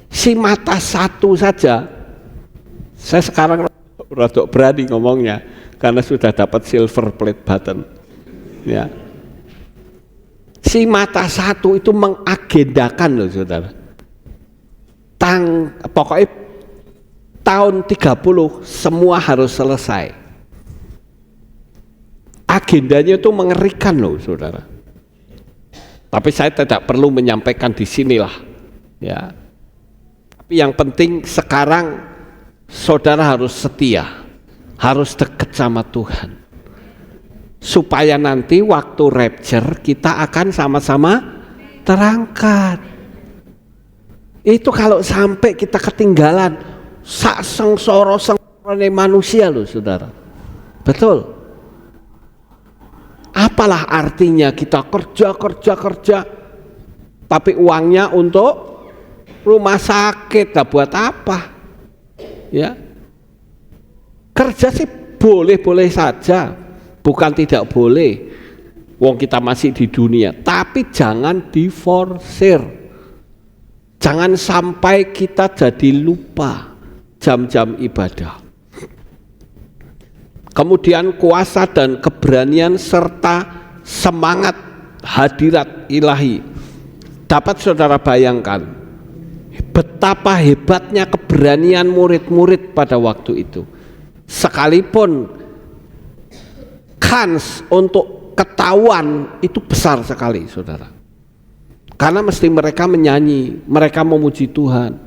Si mata satu saja, saya sekarang rada berani ngomongnya karena sudah dapat silver plate button. Ya. Si Mata 1 itu mengagendakan loh saudara. Pokoknya tahun 30 semua harus selesai. Agendanya itu mengerikan loh saudara. Tapi saya tidak perlu menyampaikan di sinilah, ya. Tapi yang penting sekarang saudara harus setia, harus dekat sama Tuhan, supaya nanti waktu rapture kita akan sama-sama terangkat. Itu kalau sampai kita ketinggalan, sak sengsara manusia loh saudara. Betul. Apalah artinya kita kerja, tapi uangnya untuk rumah sakit, gak buat apa? Ya, kerja sih boleh-boleh saja, bukan tidak boleh. Wong kita masih di dunia, tapi jangan diforsir. Jangan sampai kita jadi lupa jam-jam ibadah. Kemudian kuasa dan keberanian serta semangat hadirat ilahi. Dapat saudara bayangkan betapa hebatnya keberanian murid-murid pada waktu itu. Sekalipun kans untuk ketahuan itu besar sekali saudara. Karena mesti mereka menyanyi, mereka memuji Tuhan.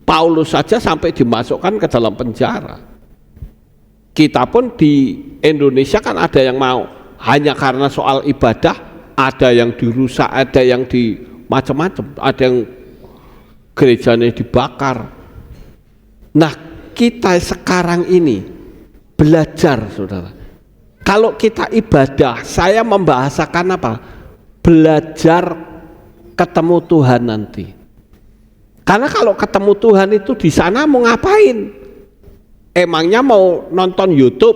Paulus saja sampai dimasukkan ke dalam penjara. Kita pun di Indonesia kan ada yang mau hanya karena soal ibadah, ada yang dirusak, ada yang di macam-macam, ada yang gerejanya dibakar. Nah, kita sekarang ini belajar saudara. Kalau kita ibadah, saya membahasakan apa? Belajar ketemu Tuhan nanti. Karena kalau ketemu Tuhan itu di sana mau ngapain? Emangnya mau nonton YouTube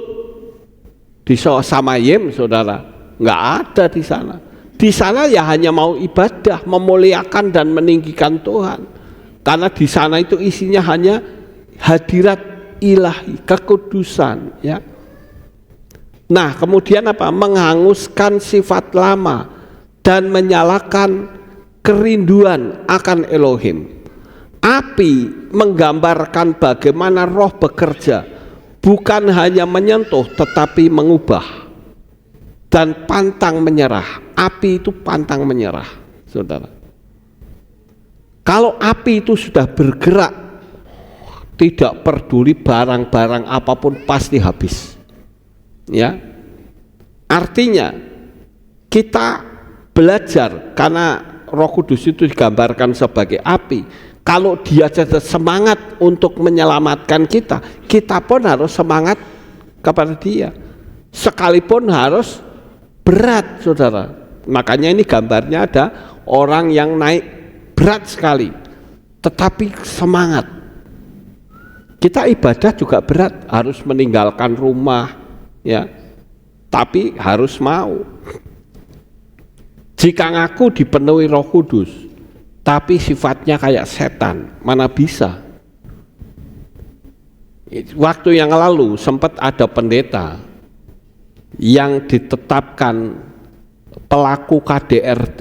di Samayim saudara? Nggak ada di sana. Di sana ya hanya mau ibadah, memuliakan dan meninggikan Tuhan. Karena di sana itu isinya hanya hadirat ilahi, kekudusan, ya. Nah, kemudian apa? Menghanguskan sifat lama dan menyalakan kerinduan akan Elohim. Api menggambarkan bagaimana roh bekerja, bukan hanya menyentuh tetapi mengubah dan pantang menyerah. Api itu pantang menyerah, saudara. Kalau api itu sudah bergerak, tidak peduli barang-barang apapun pasti habis. Ya, artinya kita belajar karena Roh Kudus itu digambarkan sebagai api. Kalau dia semangat untuk menyelamatkan kita, kita pun harus semangat kepada dia. Sekalipun harus berat, saudara. Makanya ini gambarnya ada orang yang naik berat sekali, tetapi semangat. Kita ibadah juga berat, harus meninggalkan rumah, ya. Tapi harus mau. Jika ngaku dipenuhi Roh Kudus, tapi sifatnya kayak setan, mana bisa. Waktu yang lalu sempat ada pendeta yang ditetapkan pelaku KDRT,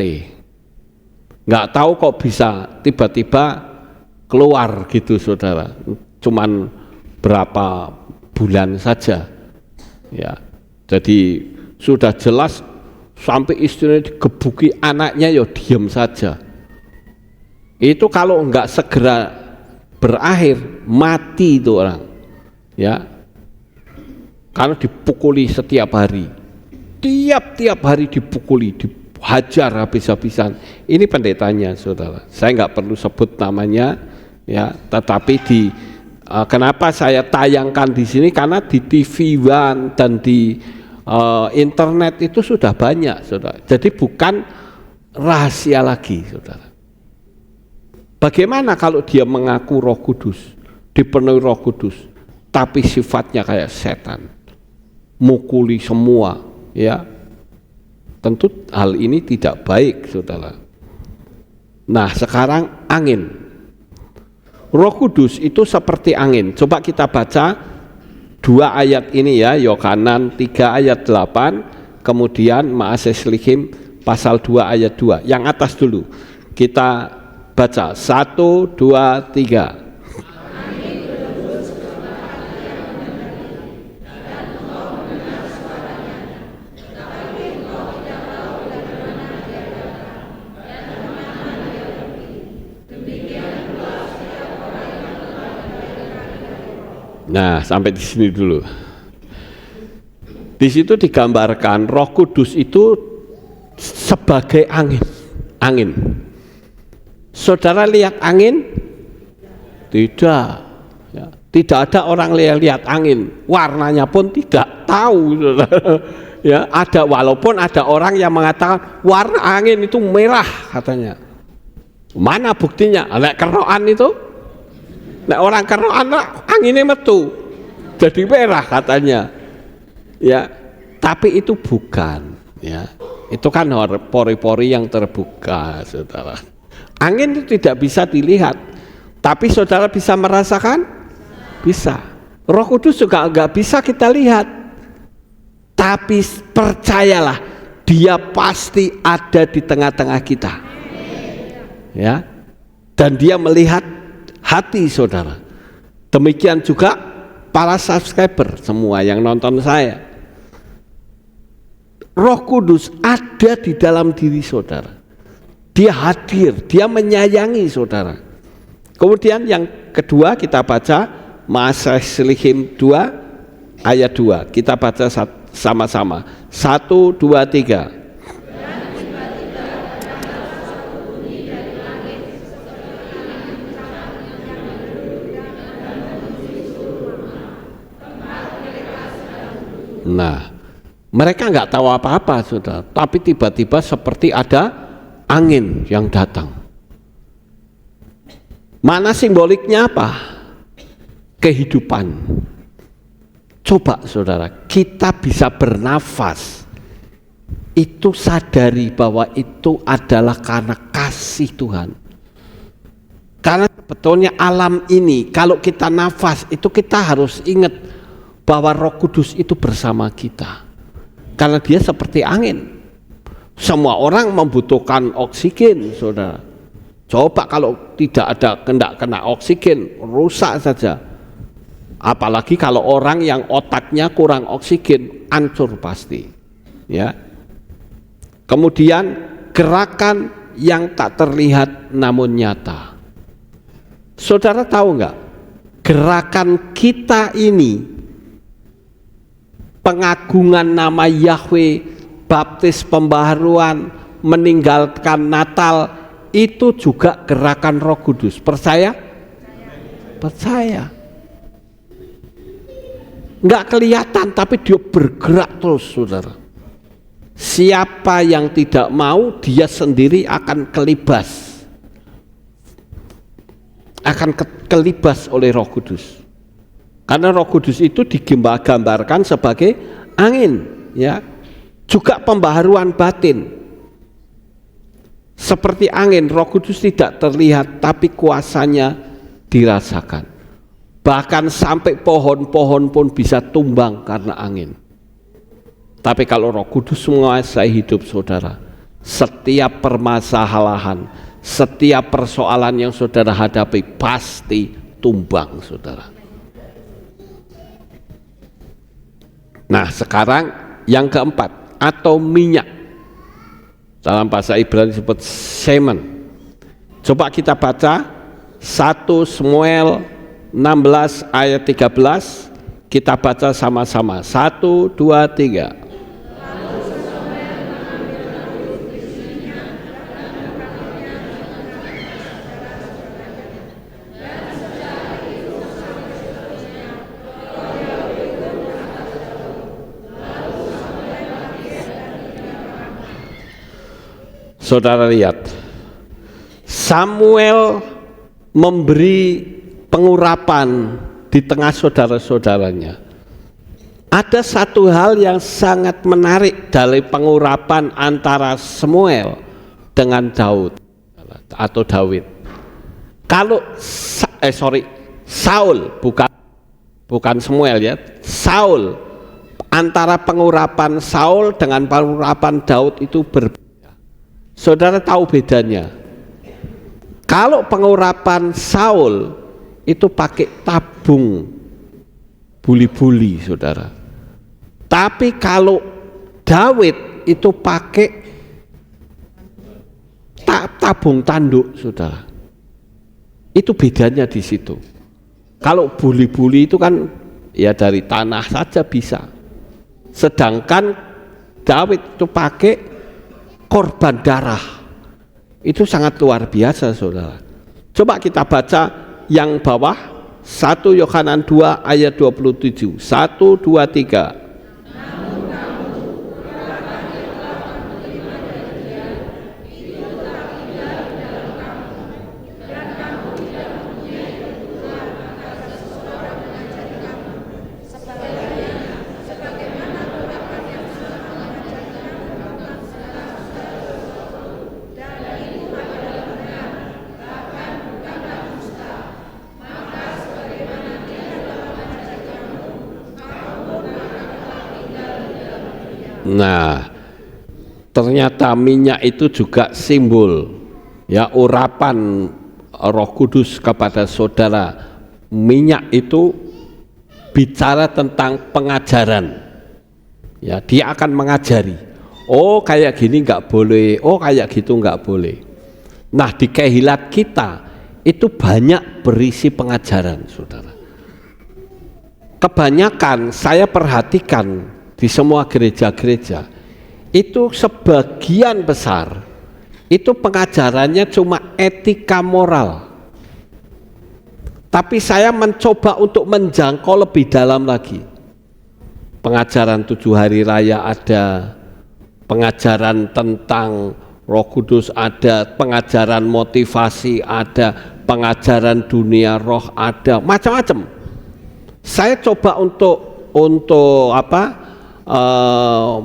nggak tahu kok bisa tiba-tiba keluar gitu saudara, cuman berapa bulan saja, ya. Jadi sudah jelas sampai istrinya digebuki, anaknya ya diam saja. Itu kalau enggak segera berakhir mati itu orang, ya, karena dipukuli setiap hari, tiap hari dipukuli, dihajar habis-habisan. Ini pendetanya saudara, saya enggak perlu sebut namanya, ya, tetapi kenapa saya tayangkan di sini karena di TV One dan di internet itu sudah banyak saudara, jadi bukan rahasia lagi saudara. Bagaimana kalau dia mengaku Roh Kudus, dipenuhi Roh Kudus, tapi sifatnya kayak setan, mukuli semua, ya. Tentu hal ini tidak baik, saudara. Nah, sekarang angin. Roh Kudus itu seperti angin. Coba kita baca 2 ayat ini ya, Yohanan 3 ayat 8, kemudian Ma'aseh Slihim pasal 2 ayat 2. Yang atas dulu. Kita baca 1, 2, 3. Nah, sampai di sini dulu. Di situ digambarkan Roh Kudus itu sebagai angin. Saudara lihat angin? Tidak. Ya, tidak ada orang yang lihat angin. Warnanya pun tidak tahu. Ya, ada, walaupun ada orang yang mengatakan warna angin itu merah katanya. Mana buktinya? Nek kerokan itu? Nek orang kerokan anginnya metu. Jadi merah katanya. Ya, tapi itu bukan, ya. Itu kan pori-pori yang terbuka, saudara. Angin itu tidak bisa dilihat, tapi saudara bisa merasakan? Bisa. Roh Kudus juga enggak bisa kita lihat, tapi percayalah, dia pasti ada di tengah-tengah kita. Ya, dan dia melihat hati saudara. Demikian juga para subscriber semua yang nonton saya. Roh Kudus ada di dalam diri saudara. Dia hadir, dia menyayangi saudara. Kemudian yang kedua kita baca Maaseh-Shilhim 2 ayat 2. Kita baca sama-sama. 1, 2, 3. Nah, mereka nggak tahu apa-apa saudara, tapi tiba-tiba seperti ada angin yang datang. Mana simboliknya apa? Kehidupan. Coba saudara, kita bisa bernafas, itu sadari bahwa itu adalah karena kasih Tuhan. Karena sebetulnya alam ini, kalau kita nafas, itu kita harus ingat bahwa Roh Kudus itu bersama kita. Karena dia seperti angin. Semua orang membutuhkan oksigen, saudara. Coba kalau tidak ada kena oksigen, rusak saja. Apalagi kalau orang yang otaknya kurang oksigen, hancur pasti. Ya. Kemudian gerakan yang tak terlihat namun nyata. Saudara tahu nggak? Gerakan kita ini, pengagungan nama Yahweh, baptis pembaharuan, meninggalkan Natal, itu juga gerakan Roh Kudus. Percaya? Percaya. Nggak kelihatan tapi dia bergerak terus saudara. Siapa yang tidak mau, dia sendiri akan kelibas. Akan kelibas oleh Roh Kudus. Karena Roh Kudus itu digambarkan sebagai angin, ya. Juga pembaharuan batin. Seperti angin, Roh Kudus tidak terlihat tapi kuasanya dirasakan. Bahkan sampai pohon-pohon pun bisa tumbang karena angin. Tapi kalau Roh Kudus menguasai hidup saudara, setiap permasalahan, setiap persoalan yang saudara hadapi pasti tumbang saudara. Nah sekarang yang keempat, atau minyak. Dalam bahasa Ibrani disebut semen. Coba kita baca 1 Samuel 16 ayat 13. Kita baca sama-sama. 1, 2, 3. Saudara lihat, Samuel memberi pengurapan di tengah saudara-saudaranya. Ada satu hal yang sangat menarik dari pengurapan antara Samuel dengan Daud atau Daud. Kalau Saul, bukan Samuel ya, Saul, antara pengurapan Saul dengan pengurapan Daud itu berbeda. Saudara tahu bedanya? Kalau pengurapan Saul itu pakai tabung buli-buli, saudara. Tapi kalau Daud itu pakai tabung tanduk, saudara. Itu bedanya di situ. Kalau buli-buli itu kan ya dari tanah saja bisa. Sedangkan Daud itu pakai korban darah. Itu sangat luar biasa, saudara. Coba kita baca yang bawah, 1 Yohanes 2 ayat 27. 1, 2, 3. Nah, ternyata minyak itu juga simbol ya urapan Roh Kudus kepada saudara. Minyak itu bicara tentang pengajaran. Ya, dia akan mengajari. Oh, kayak gini nggak boleh. Oh, kayak gitu nggak boleh. Nah, di kehilat kita itu banyak berisi pengajaran, saudara. Kebanyakan saya perhatikan di semua gereja-gereja itu sebagian besar itu pengajarannya cuma etika moral. Tapi saya mencoba untuk menjangkau lebih dalam lagi. Pengajaran 7 hari raya ada, pengajaran tentang Roh Kudus ada, pengajaran motivasi ada, pengajaran dunia roh ada, macam-macam. Saya coba untuk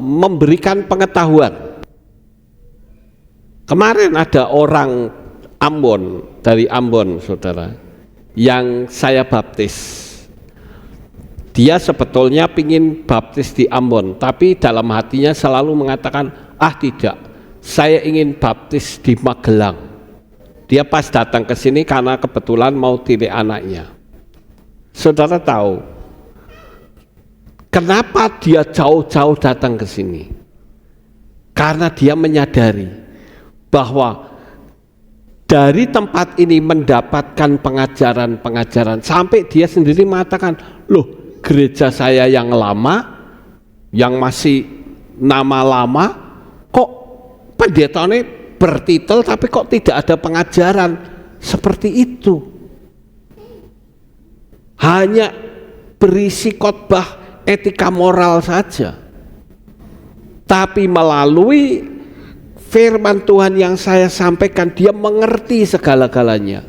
memberikan pengetahuan. Kemarin ada orang Ambon, dari Ambon, saudara, yang saya baptis. Dia sebetulnya pingin baptis di Ambon, tapi dalam hatinya selalu mengatakan, tidak, saya ingin baptis di Magelang. Dia pas datang ke sini karena kebetulan mau tilik anaknya. Saudara tahu kenapa dia jauh-jauh datang ke sini? Karena dia menyadari bahwa dari tempat ini mendapatkan pengajaran-pengajaran, sampai dia sendiri mengatakan, loh, gereja saya yang lama, yang masih nama lama, kok pendetanya bertitel tapi kok tidak ada pengajaran seperti itu. Hanya berisi khotbah etika moral saja. Tapi melalui firman Tuhan yang saya sampaikan, dia mengerti segala-galanya.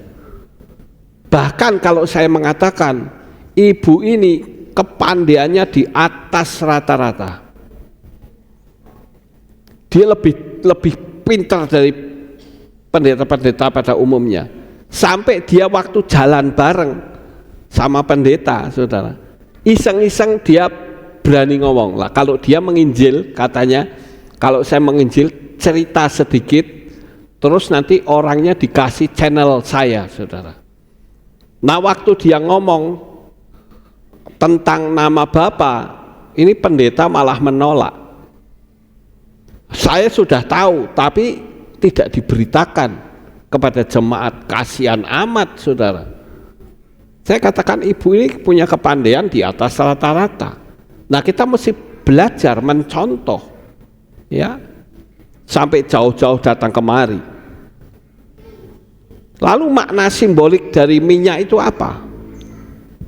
Bahkan kalau saya mengatakan ibu ini kepandaiannya di atas rata-rata, dia lebih pintar dari pendeta-pendeta pada umumnya. Sampai dia waktu jalan bareng sama pendeta, saudara, iseng-iseng dia berani ngomong lah. Kalau dia menginjil, katanya kalau saya menginjil cerita sedikit, terus nanti orangnya dikasih channel saya, saudara. Nah, waktu dia ngomong tentang nama Bapak, ini pendeta malah menolak. Saya sudah tahu, tapi tidak diberitakan kepada jemaat. Kasihan amat, saudara. Saya katakan ibu ini punya kepandaian di atas rata-rata. Nah, kita mesti belajar mencontoh, ya, sampai jauh-jauh datang kemari. Lalu makna simbolik dari minyak itu apa?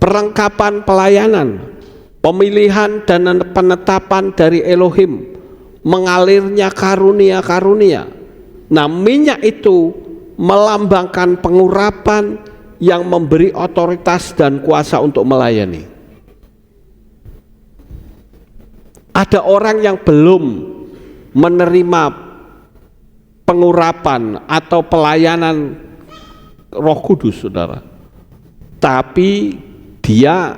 Perlengkapan pelayanan, pemilihan dan penetapan dari Elohim, mengalirnya karunia-karunia. Nah, minyak itu melambangkan pengurapan yang memberi otoritas dan kuasa untuk melayani. Ada orang yang belum menerima pengurapan atau pelayanan Roh Kudus, saudara, tapi dia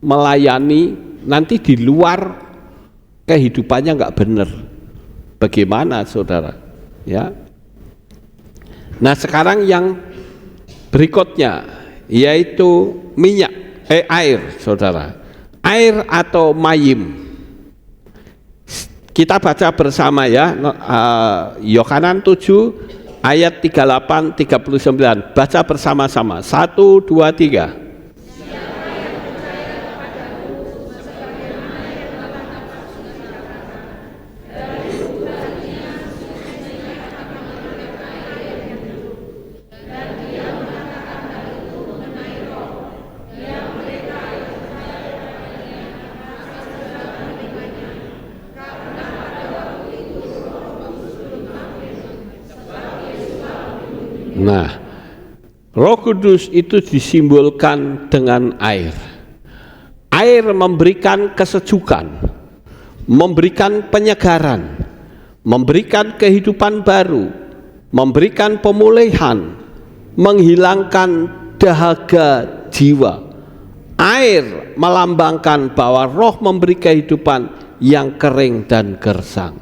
melayani nanti di luar kehidupannya nggak benar. Bagaimana, saudara? Ya. Nah, sekarang yang berikutnya yaitu air, Saudara. Air atau mayim. Kita baca bersama ya, Yohanan 7 ayat 38 39. Baca bersama-sama. 1 2 3. Nah, Roh Kudus itu disimbolkan dengan air. Air memberikan kesejukan, memberikan penyegaran, memberikan kehidupan baru, memberikan pemulihan, menghilangkan dahaga jiwa. Air melambangkan bahwa roh memberi kehidupan yang kering dan gersang.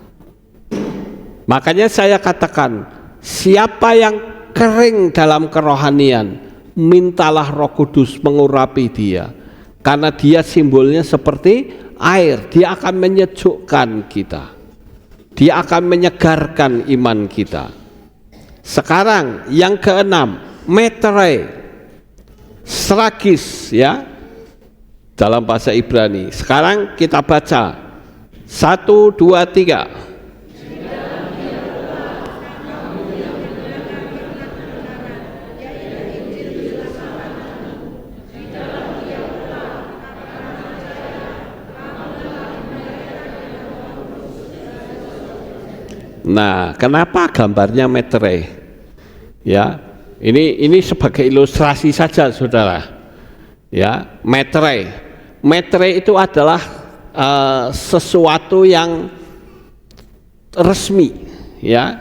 Makanya saya katakan, siapa yang kering dalam kerohanian, mintalah Roh Kudus mengurapi dia, karena dia simbolnya seperti air. Dia akan menyejukkan kita, dia akan menyegarkan iman kita. Sekarang yang keenam, metere, stragis ya, dalam bahasa Ibrani. Sekarang kita baca 1 2 3. Nah, kenapa gambarnya metere? Ya, ini sebagai ilustrasi saja, Saudara. Ya, metere itu adalah sesuatu yang resmi, ya,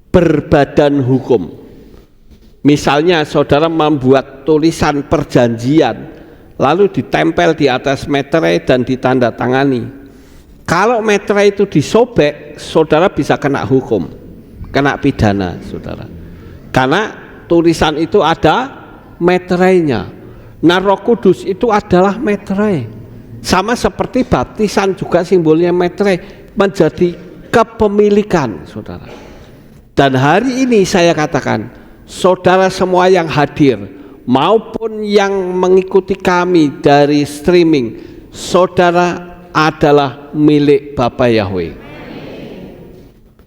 berbadan hukum. Misalnya saudara membuat tulisan perjanjian, lalu ditempel di atas metere dan ditandatangani. Kalau metere itu disobek, saudara bisa kena hukum, kena pidana, saudara. Karena tulisan itu ada meterainya. Nah, Roh Kudus itu adalah metere. Sama seperti baptisan juga simbolnya metere, menjadi kepemilikan, saudara. Dan hari ini saya katakan, saudara semua yang hadir maupun yang mengikuti kami dari streaming, saudara adalah milik Bapa Yahweh.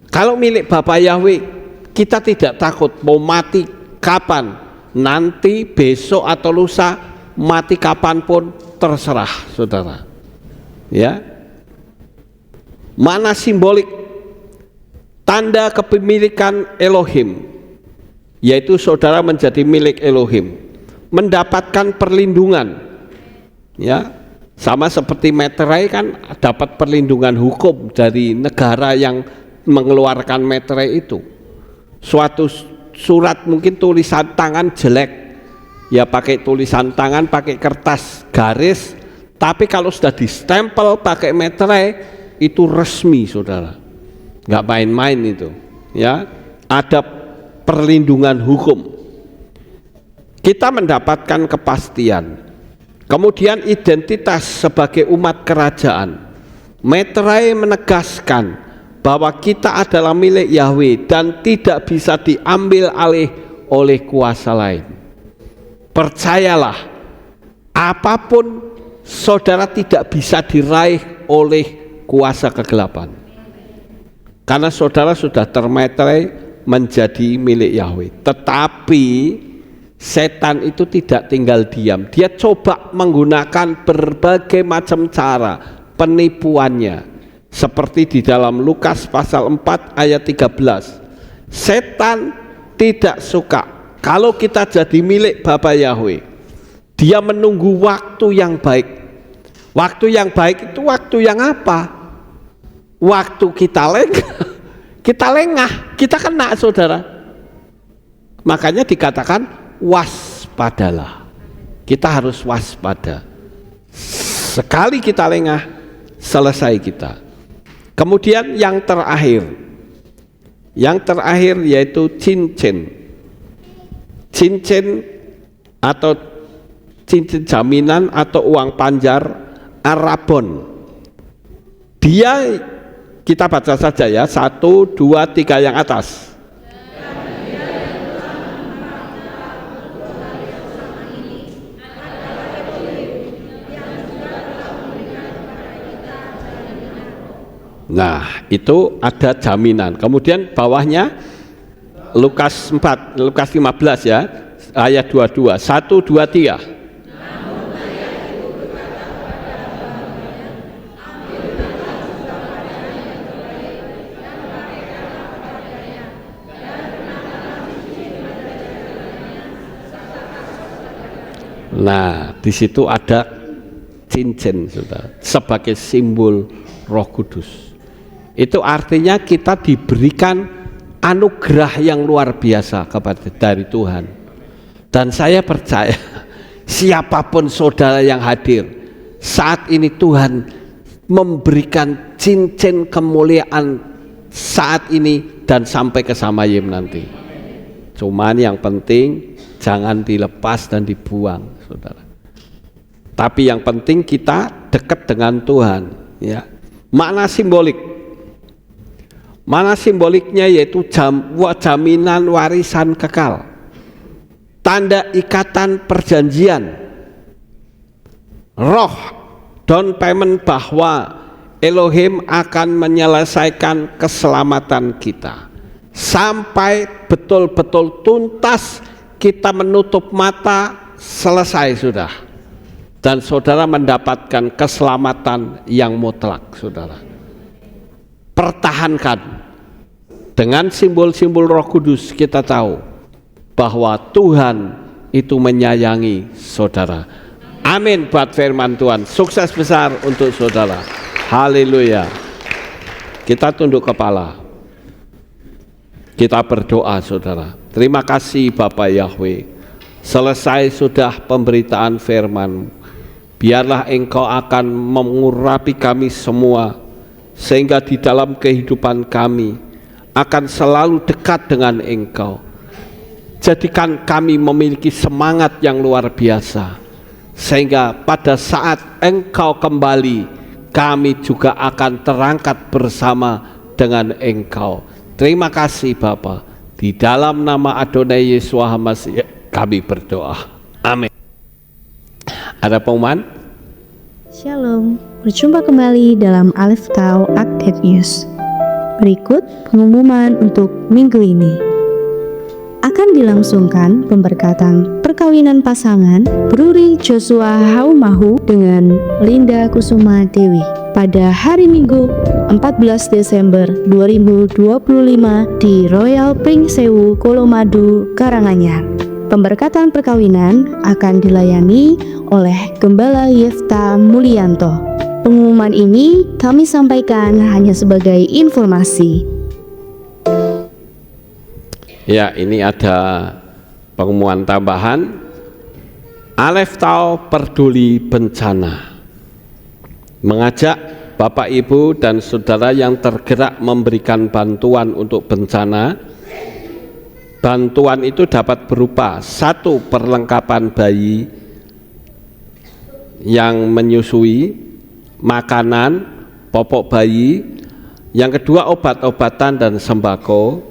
Kalau milik Bapa Yahweh, kita tidak takut mau mati kapan, nanti, besok atau lusa, mati kapanpun terserah, saudara. Ya, mana simbolik tanda kepemilikan Elohim, yaitu saudara menjadi milik Elohim, mendapatkan perlindungan, ya. Sama seperti metere kan dapat perlindungan hukum dari negara yang mengeluarkan metere itu. Suatu surat mungkin tulisan tangan jelek, ya pakai tulisan tangan, pakai kertas garis, tapi kalau sudah distempel pakai metere itu resmi, saudara. Nggak main-main itu, ya. Ada perlindungan hukum. Kita mendapatkan kepastian. Kemudian identitas sebagai umat kerajaan. Metere menegaskan bahwa kita adalah milik Yahweh dan tidak bisa diambil alih oleh kuasa lain. Percayalah, apapun saudara tidak bisa diraih oleh kuasa kegelapan. Karena saudara sudah termetere menjadi milik Yahweh. Tetapi setan itu tidak tinggal diam. Dia coba menggunakan berbagai macam cara penipuannya. Seperti di dalam Lukas pasal 4 ayat 13. Setan tidak suka kalau kita jadi milik Bapa Yahweh. Dia menunggu waktu yang baik. Waktu yang baik itu waktu yang apa? Waktu kita lengah. Kita lengah, kita kena, saudara. Makanya dikatakan waspadalah. Kita harus waspada. Sekali kita lengah, selesai kita. Kemudian yang terakhir, Yang terakhir yaitu cincin. Cincin atau cincin jaminan atau uang panjar Arabon. Dia, kita baca saja ya, 1, 2, 3 yang atas. Nah, itu ada jaminan. Kemudian bawahnya Lukas 15 ya, ayat 22. 1, 2, 3. Nah, di situ ada cincin, saudara, sebagai simbol Roh Kudus. Itu artinya kita diberikan anugerah yang luar biasa dari Tuhan. Dan saya percaya siapapun saudara yang hadir saat ini, Tuhan memberikan cincin kemuliaan saat ini dan sampai ke Samayim nanti. Cuman yang penting jangan dilepas dan dibuang, saudara. Tapi yang penting kita dekat dengan Tuhan, ya. Makna simboliknya yaitu jaminan warisan kekal, tanda ikatan perjanjian, roh down payment bahwa Elohim akan menyelesaikan keselamatan kita sampai betul-betul tuntas. Kita menutup mata, selesai sudah, dan saudara mendapatkan keselamatan yang mutlak. Saudara pertahankan dengan simbol-simbol Roh Kudus. Kita tahu bahwa Tuhan itu menyayangi saudara. Amin buat firman Tuhan. Sukses besar untuk saudara. Haleluya. Kita tunduk kepala, kita berdoa, saudara. Terima kasih Bapak Yahweh, selesai sudah pemberitaan firman. Biarlah Engkau akan mengurapi kami semua, sehingga di dalam kehidupan kami akan selalu dekat dengan Engkau. Jadikan kami memiliki semangat yang luar biasa, sehingga pada saat Engkau kembali, kami juga akan terangkat bersama dengan Engkau. Terima kasih Bapa. Di dalam nama Adonai Yesus HaMashiach kami berdoa. Amin. Ada pengumuman? Shalom, berjumpa kembali dalam Alif Tau Update News. Berikut pengumuman untuk minggu ini. Akan dilangsungkan pemberkatan perkawinan pasangan Bruri Joshua Haumahu dengan Linda Kusuma Dewi pada hari Minggu 14 Desember 2025 di Royal Pringsewu Kolomadu, Karanganyar. Pemberkatan perkawinan akan dilayani oleh Gembala Yefta Mulyanto. Pengumuman ini kami sampaikan hanya sebagai informasi. Ya, ini ada pengumuman tambahan. Alef Tau Peduli Bencana mengajak Bapak Ibu dan saudara yang tergerak memberikan bantuan untuk bencana. Bantuan itu dapat berupa 1. Perlengkapan bayi yang menyusui, makanan, popok bayi. Yang kedua, obat-obatan dan sembako.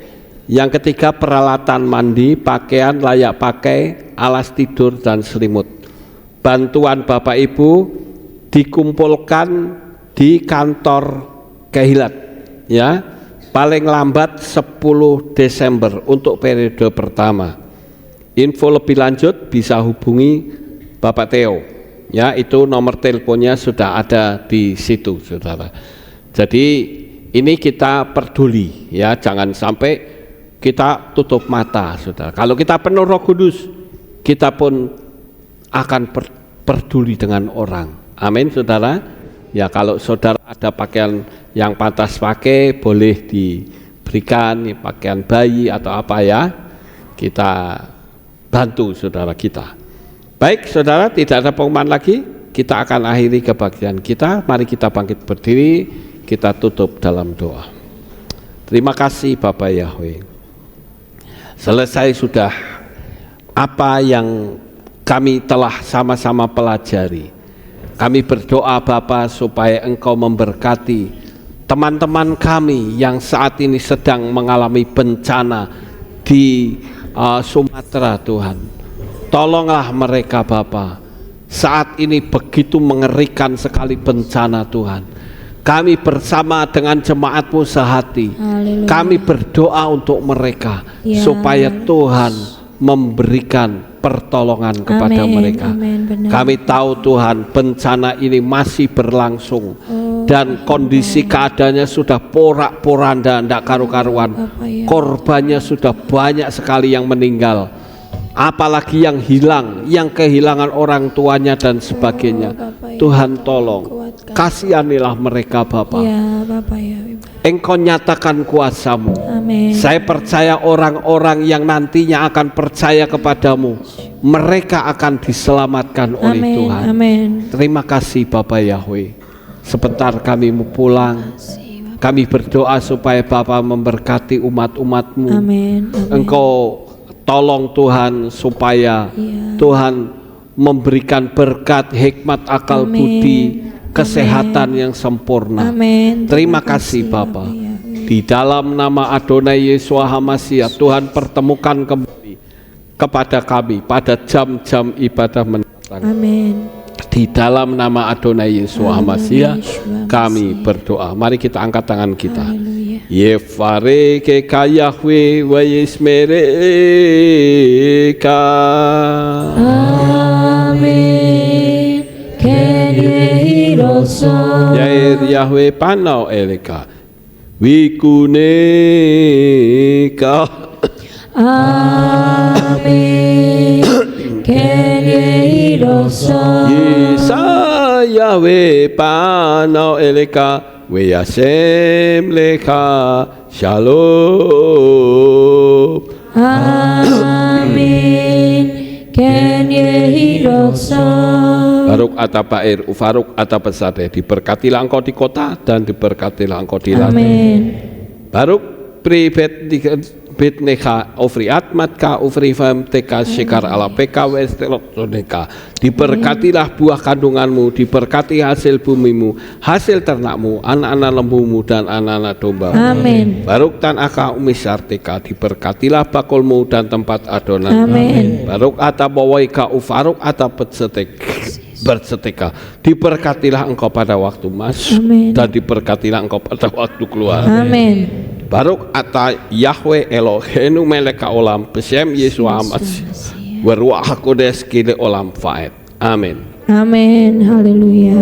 Yang ketiga, peralatan mandi, pakaian layak pakai, alas tidur dan selimut. Bantuan Bapak Ibu dikumpulkan di kantor Kehilat, ya, paling lambat 10 Desember untuk periode pertama. Info lebih lanjut bisa hubungi Bapak Theo, ya, itu nomor teleponnya sudah ada di situ, saudara. Jadi ini kita peduli, ya, jangan sampai kita tutup mata, saudara. Kalau kita penuh Roh Kudus, kita pun akan peduli dengan orang. Amin, saudara. Ya, kalau saudara ada pakaian yang pantas pakai, boleh diberikan, pakaian bayi atau apa, ya, kita bantu saudara kita. Baik, saudara, tidak ada pengumuman lagi. Kita akan akhiri kebagian kita. Mari kita bangkit berdiri, kita tutup dalam doa. Terima kasih Bapak Yahweh. Selesai sudah apa yang kami telah sama-sama pelajari. Kami berdoa Bapa supaya Engkau memberkati teman-teman kami yang saat ini sedang mengalami bencana di Sumatera Tuhan. Tolonglah mereka Bapa. Saat ini begitu mengerikan sekali bencana Tuhan. Kami bersama dengan jemaat-Mu sehati. Haleluya. Kami berdoa untuk mereka supaya Tuhan memberikan pertolongan kepada mereka. Kami tahu Tuhan bencana ini masih berlangsung dan kondisi keadaannya sudah porak-poranda, tidak karu-karuan. Korbannya sudah banyak sekali yang meninggal, apalagi yang hilang, yang kehilangan orang tuanya dan sebagainya. Tuhan tolong, kasihanilah mereka Bapa. Engkau nyatakan kuasa-Mu. Saya percaya orang-orang yang nantinya akan percaya kepadamu, mereka akan diselamatkan oleh Tuhan. Terima kasih Bapak Yahweh. Sebentar kami mau pulang, kami berdoa supaya Bapa memberkati umat-umat-Mu. Engkau tolong Tuhan supaya Tuhan memberikan berkat, hikmat, akal budi, kesehatan yang sempurna. Terima kasih Bapa. Di dalam nama Adonai Yesus HaMashiach, Tuhan pertemukan kembali kepada kami pada jam-jam ibadah mendatang. Di dalam nama Adonai Yesus HaMashiach kami berdoa. Mari kita angkat tangan kita. Yefareke ka Yahweh wa yismereka. Amen. Yair Yahweh panau eleka. Wikuneka. Amen. Yesa Yahweh panau eleka. We Hashem lecha shalom. Amin. Ken Yehidoksa. Baruk atapair ufaruk atapesade, diberkatilah engkau di kota dan diberkatilah engkau di ladang. Amin. Baruk pribet Betneha ofri atmatka ofri fam teka shekar ala peka westeloktoneka. Diberkatilah buah kandunganmu, diberkati hasil bumimu, hasil ternakmu, anak-anak lembumu dan anak-anak domba. Amin. Baruk tan aka umisarteka, diberkatilah bakulmu dan tempat adonan. Amin. Baruk atabawaika ufaruk bersetika, diberkatilah engkau pada waktu masuk dan diberkatilah engkau pada waktu keluar. Amin. Baruk ata Yahweh Eloheinu meleka olam besem Yesus HaMashiach Waruah Kodes kile olam faed. Amin. Amin. Haleluya.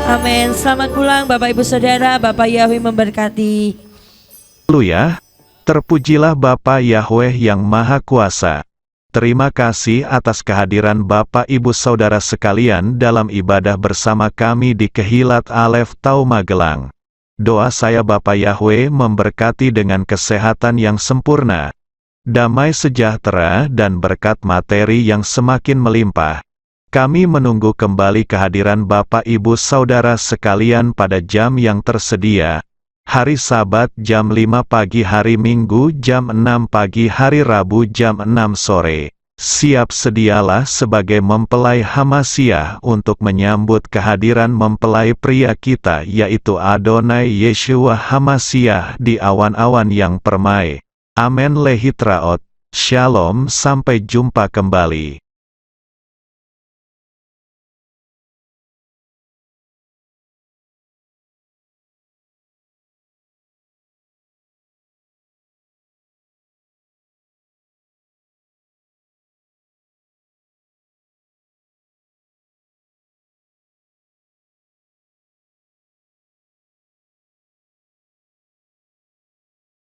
Amin. Selamat pulang Bapak Ibu Saudara, Bapak Yahweh memberkati. Haleluya. Terpujilah Bapa Yahweh yang Maha Kuasa. Terima kasih atas kehadiran Bapak Ibu Saudara sekalian dalam ibadah bersama kami di Kehilat Alef Tau Magelang. Doa saya Bapa Yahweh memberkati dengan kesehatan yang sempurna, damai sejahtera dan berkat materi yang semakin melimpah. Kami menunggu kembali kehadiran Bapak Ibu Saudara sekalian pada jam yang tersedia. Hari Sabat jam 5 pagi, hari Minggu jam 6 pagi, hari Rabu jam 6 sore. Siap sedialah sebagai mempelai Hamasiah untuk menyambut kehadiran mempelai pria kita yaitu Adonai Yeshua Hamasiah di awan-awan yang permai. Amen lehitraot. Shalom, sampai jumpa kembali.